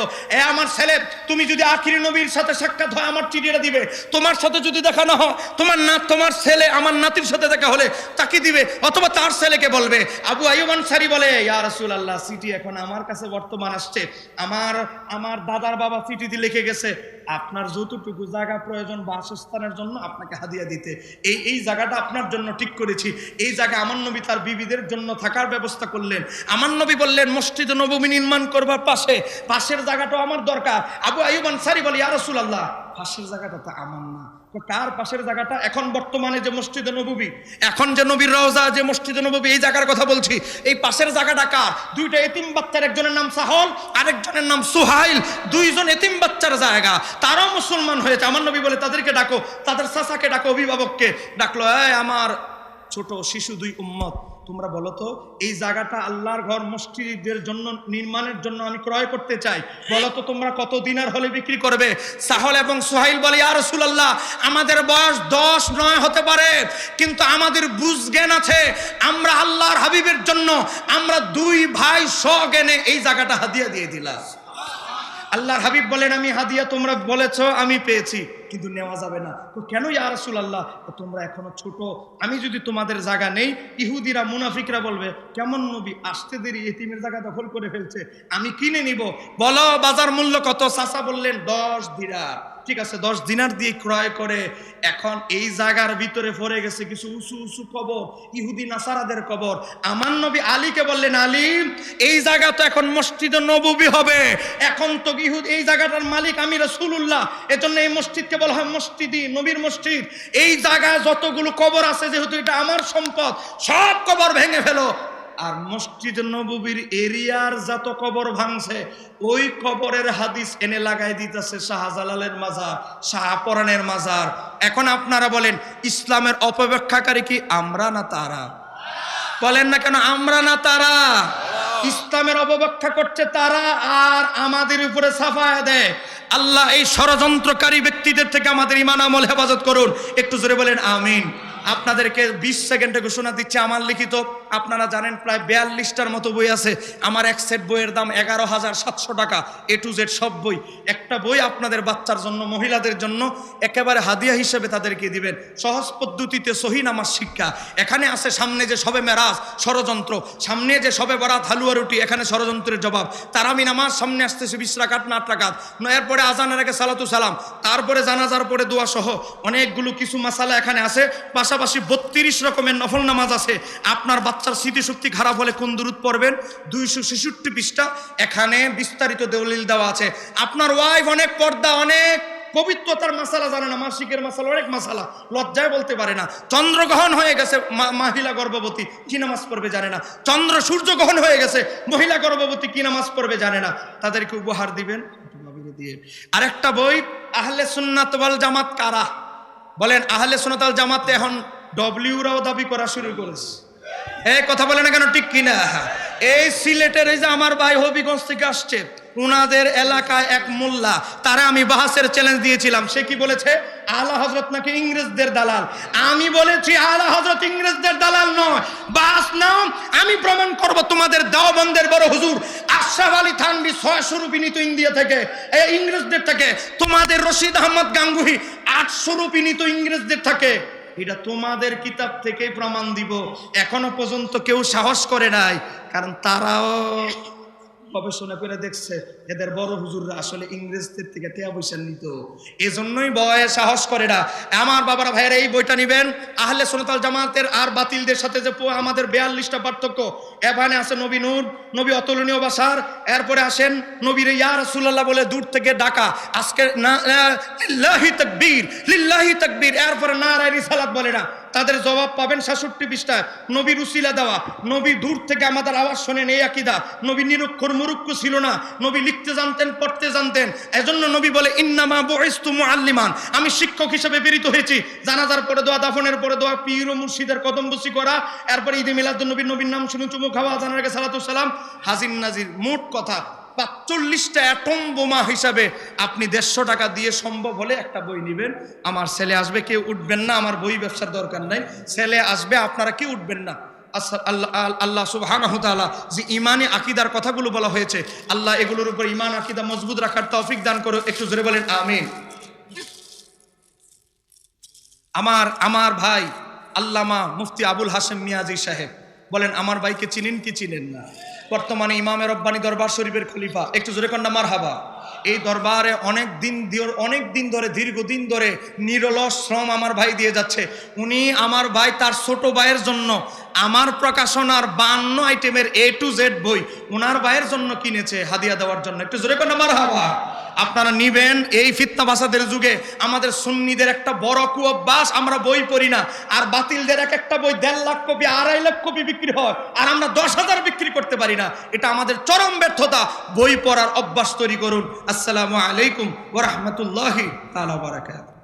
আমার ছেলে, তুমি যদি আখিরি নবীর সাথে সাক্ষাৎ হয় আমার চিঠিটা দিবে, তোমার সাথে যদি দেখা না হয় তোমার ছেলে আমার নাতির সাথে দেখা হলে তাকে দিবে, অথবা তার ছেলেকে বলবে। আবু আইয়ুব আনসারী বলে, ইয়া রাসূলুল্লাহ, চিঠি এখন আমার কাছে বর্তমান আসছে, আমার দাদার বাবা চিঠি দিয়ে লিখে গেছে আপনার যতটুকু জায়গা প্রয়োজন বাসস্থানের জন্য আপনাকে হাদিয়া দিতে, এই জায়গাটা আপনার জন্য ঠিক করেছি। এই জায়গা আমার নবী তার বিবিদের জন্য থাকার ব্যবস্থা করলেন। আমার নবী বললেন মসজিদে নববী নির্মাণ করবার পাশের জায়গাটাও আমার দরকার। আবু আইয়ুব আনসারী বলে, ইয়া রাসূলুল্লাহ, পাশের জায়গাটা তো আমার না। কার পাশের জায়গাটা? এখন বর্তমানে যে মসজিদে নববী, এখন যে নবীর রওজা, যে মসজিদে নববী, এই জায়গার কথা বলছি। এই পাশের জায়গাটা কার? দুইটা এতিম বাচ্চার, একজনের নাম সাহল, আরেকজনের নাম সুহাইল, দুইজন এতিম বাচ্চার জায়গা। তারাও মুসলমান হয়েছে। আমার নবী বলে তাদেরকে ডাকো, তাদের চাচাকে ডাকো, অভিভাবককে ডাকলো। আমার ছোট শিশু দুই উম্মত, তোমরা বলো তো এই জায়গাটা আল্লাহর ঘর মসজিদের জন্য নির্মাণের জন্য আমি ক্রয় করতে চাই, বলো তো তোমরা কত দিনার হলে বিক্রি করবে? সাহল এবং সুহাইল বলে, ইয়া রাসূলুল্লাহ, আমাদের বয়স 10-9 হতে পারে, কিন্তু আমাদের বুঝ জ্ঞান আছে। আমরা আল্লাহর হাবিবের জন্য আমরা দুই ভাই সজ্ঞানে এই জায়গাটা হাদিয়া দিয়ে দিলাম। আল্লাহর হাবিব বলেন, আমি হাদিয়া তোমরা বলেছো আমি পেয়েছি, কিন্তু নেওয়া যাবে না। তো কেন ইয়া রাসূলুল্লাহ? তোমরা এখনো ছোট, আমি যদি তোমাদের জায়গা নেই, ইহুদিরা মুনাফিকরা বলবে কেমন নবী আসতে দেরি, এতিমের জায়গা দখল করে ফেলছে, আমি কিনে নিব। বলো বাজার মূল্য কত? চাচা বললেন 10 দিনার। ঠিক আছে, 10 দিনার দিয়ে ক্রয় করে এখন এই জায়গার ভিতরে পড়ে গেছে কিছু উঁচু উঁচু কবর, ইহুদি নাসারাদের কবর। আমার নবী আলীকে বললেন, আলী, এই জায়গা তো এখন মসজিদে নববী হবে, এখন তো ইহুদি এই জায়গাটার মালিক আমি রাসূলুল্লাহ, এজন্য এই মসজিদকে বলা হয় মসজিদি নবীর মসজিদ। এই জায়গায় যতগুলো কবর আছে, যেহেতু এটা আমার সম্পদ, সব কবর ভেঙে ফেলো। আর মসজিদ নববীর এরিয়ার যত কবর ভাঙছে, ওই কবরের হাদিস এনে লাগাই দিতেছে শাহজালালের মাজার, শাহপরানের মাজার। এখন আপনারা বলেন, ইসলামের অপব্যাখ্যাকারী কি আমরা না তারা? বলেন না কেন আমরা না তারা? ইসলামের অপব্যাখ্যা করছে তারা, আর আমাদের উপরে সাফায়া দেয়। আল্লাহ এই ষড়যন্ত্রকারী ব্যক্তিদের থেকে আমাদের ঈমান আমল হেফাজত করুন। একটু জোরে বলেন আমিন। আপনাদেরকে 20 সেকেন্ডে ঘোষণা দিচ্ছে, আমার লিখিত, আপনারা জানেন প্রায় 42টার মতো বই আছে। আমার এক সেট বইয়ের দাম 11,700 টাকা, A to Z সব বই। একটা বই আপনাদের বাচ্চার জন্য, মহিলাদের জন্য একেবারে হাদিয়া হিসেবে তাদেরকে দিবেন। সহজ পদ্ধতিতে সহি নামাজ শিক্ষা। এখানে আছে সামনে যে শবে মেরাজ, ষড়যন্ত্র, সামনে যে শবে বরাত, হালুয়া রুটি, এখানে ষড়যন্ত্রের জবাব। তারাবি নামাজ সামনে আসতেছে 20 রাকাত না 8 রাকাত, এরপরে আজানের আগে সালাতু সালাম, তারপরে জানাজার পরে দোয়া সহ অনেকগুলো কিছু মাসালা এখানে আছে। পাশাপাশি 32 রকমের নফল নামাজ আছে। আপনার বাচ্চার স্মৃতিশক্তি খারাপ হলে কোন দুরূদ পড়বেন? 266 পৃষ্ঠা, এখানে বিস্তারিত দলিল দেওয়া আছে। আপনার ওয়াইফ অনেক পর্দা, অনেক পবিত্রতার মাসালা জানে না, মাসিকের মাসালা, অনেক মাসালা লজ্জায় বলতে পারে না। চন্দ্রগ্রহণ হয়ে গেছে, মহিলা গর্ভবতী, কি নামাজ পড়বে জানে না। সূর্যগ্রহণ হয়ে গেছে, মহিলা গর্ভবতী, কি নামাজ পড়বে জানে না। তাদেরকে উপহার দিবেন। আরেকটা বই, আহলে সুন্নাত ওয়াল জামাত কারা? বলেন আহলে সুন্নাত ওয়াল জামাত এখন ডব্লিউরাও দাবি করা শুরু করেছে। এই কথা বলে না কেন, ঠিক কিনা? এই সিলেটের এই যে আমার ভাই হবিগঞ্জ থেকে আসছে, উনাদের এলাকায় এক মোল্লা, তারা আমি বাহাসের চ্যালেঞ্জ দিয়েছিলাম। সে কি বলেছে? আলা হযরত নাকি ইংরেজদের দালাল। আমি বলেছি আলা হযরত ইংরেজদের দালাল নয়, বাস নাম আমি প্রমাণ করব। তোমাদের দেওবন্দের বড় হুজুর আশরাফ আলী থানভী 600 রুপি নিত ইন্ডিয়া থেকে, এই ইংরেজদের থেকে। তোমাদের রশিদ আহমদ গাঙ্গুহি 800 রুপি নিত ইংরেজদের থেকে। এটা তোমাদের কিতাব থেকে প্রমাণ দিব। এখনো পর্যন্ত কেউ সাহস করে নাই, কারণ তারাও গবেষণা করে দেখছে এদের বড় হুজুররা আসলে ইংরেজদের থেকে টেয়া পয়সা নিত, এজন্যই ভয়ে সাহস করে না। আমার বাবারা ভাইয়েরা, এই বইটা নিবেন। আহলে সুন্নাত ওয়াল জামাতের আর বাতিলদের সাথে যে আমাদের 42টা পার্থক্য, এখানে আছে নবী নূর, নবী অতুলনীয় বাসার, এরপরে আসেন নবীর ইয়া রাসূলুল্লাহ বলে দূর থেকে ডাকা, আজকে লিল্লাহি তাকবীর, লিল্লাহি তাকবীর, এরপরে নারায়ে রিসালাত বলে না, তাদের জবাব পাবেন 66 পৃষ্ঠায়। নবীর উসিলা দেওয়া, নবী দূর থেকে আমাদের আওয়াজ শোনেন, এই আকীদা। নবী নিরক্ষর মুরুক্ষ ছিল না, নবী লিখতে জানতেন, পড়তে জানতেন। এজন্য নবী বলে ইন্নামা বুইসতু মুআল্লিমান, আমি শিক্ষক হিসেবে প্রেরিত হয়েছি। জানাজার পরে দোয়া, দাফনের পরে দোয়া, পীর ও মুর্শিদের কদম বসি করা, এরপরে ঈদে মিলাদুন নবীর নাম শুনে চুমু খাওয়া, জানার আগে সালাতুস সালাম, হাজির নাজির। মোট কথা 45টা অ্যাটম বোমা হিসাবে আপনি 150 টাকা দিয়ে সম্ভব হলে একটা বই নেবেন। আমার ছেলে আসবে, কেউ উঠবেন না, আমার বই ব্যবসার দরকার নাই, ছেলে আসবে, আপনারা কেউ উঠবেন না। আল্লাহ সুবহানাহু ওয়া তাআলা যে ইমানি আকীদার কথাগুলো বলা হয়েছে, আল্লাহ এগুলোর উপর ইমান আকীদা মজবুত রাখার তৌফিক দান করো। একটু জোরে বলেন আমিন। আমার ভাই আল্লামা মুফতি আবুল হাশেম মিয়াজি সাহেব বলেন, আমার ভাইকে চিনেন কি চিনেন না? বর্তমানে ইমামে রব্বানী দরবার শরীফের খলিফা। একটু জোরে কন্যা মারহাবা। এই দরবারে অনেক দিন ধরে দীর্ঘদিন ধরে নিরলস শ্রম আমার ভাই দিয়ে যাচ্ছে। উনি আমার ভাই তার ছোট ভাইয়ের জন্য আমার প্রকাশনার 52 আইটেমের A to Z বই ওনার ভাইয়ের জন্য কিনেছে হাদিয়া দেওয়ার জন্য। একটু জোরে কন্যা মারহাবা। আপনারা নিবেন। এই ফিতনা বাসাদের যুগে আমাদের সুন্নিদের একটা বড় কুঅভ্যাস, আমরা বই পড়ি না। আর বাতিলদের এক একটা বই 1.5 লাখ কপি 2.5 লাখ কপি বিক্রি হয়, আর আমরা 10,000 বিক্রি করতে পারি না। এটা আমাদের চরম ব্যর্থতা। বই পড়ার অভ্যাস তৈরি করুন। আসসালামু আলাইকুম ওয়া রাহমাতুল্লাহি তাআলা ওয়া বারাকাতুহু।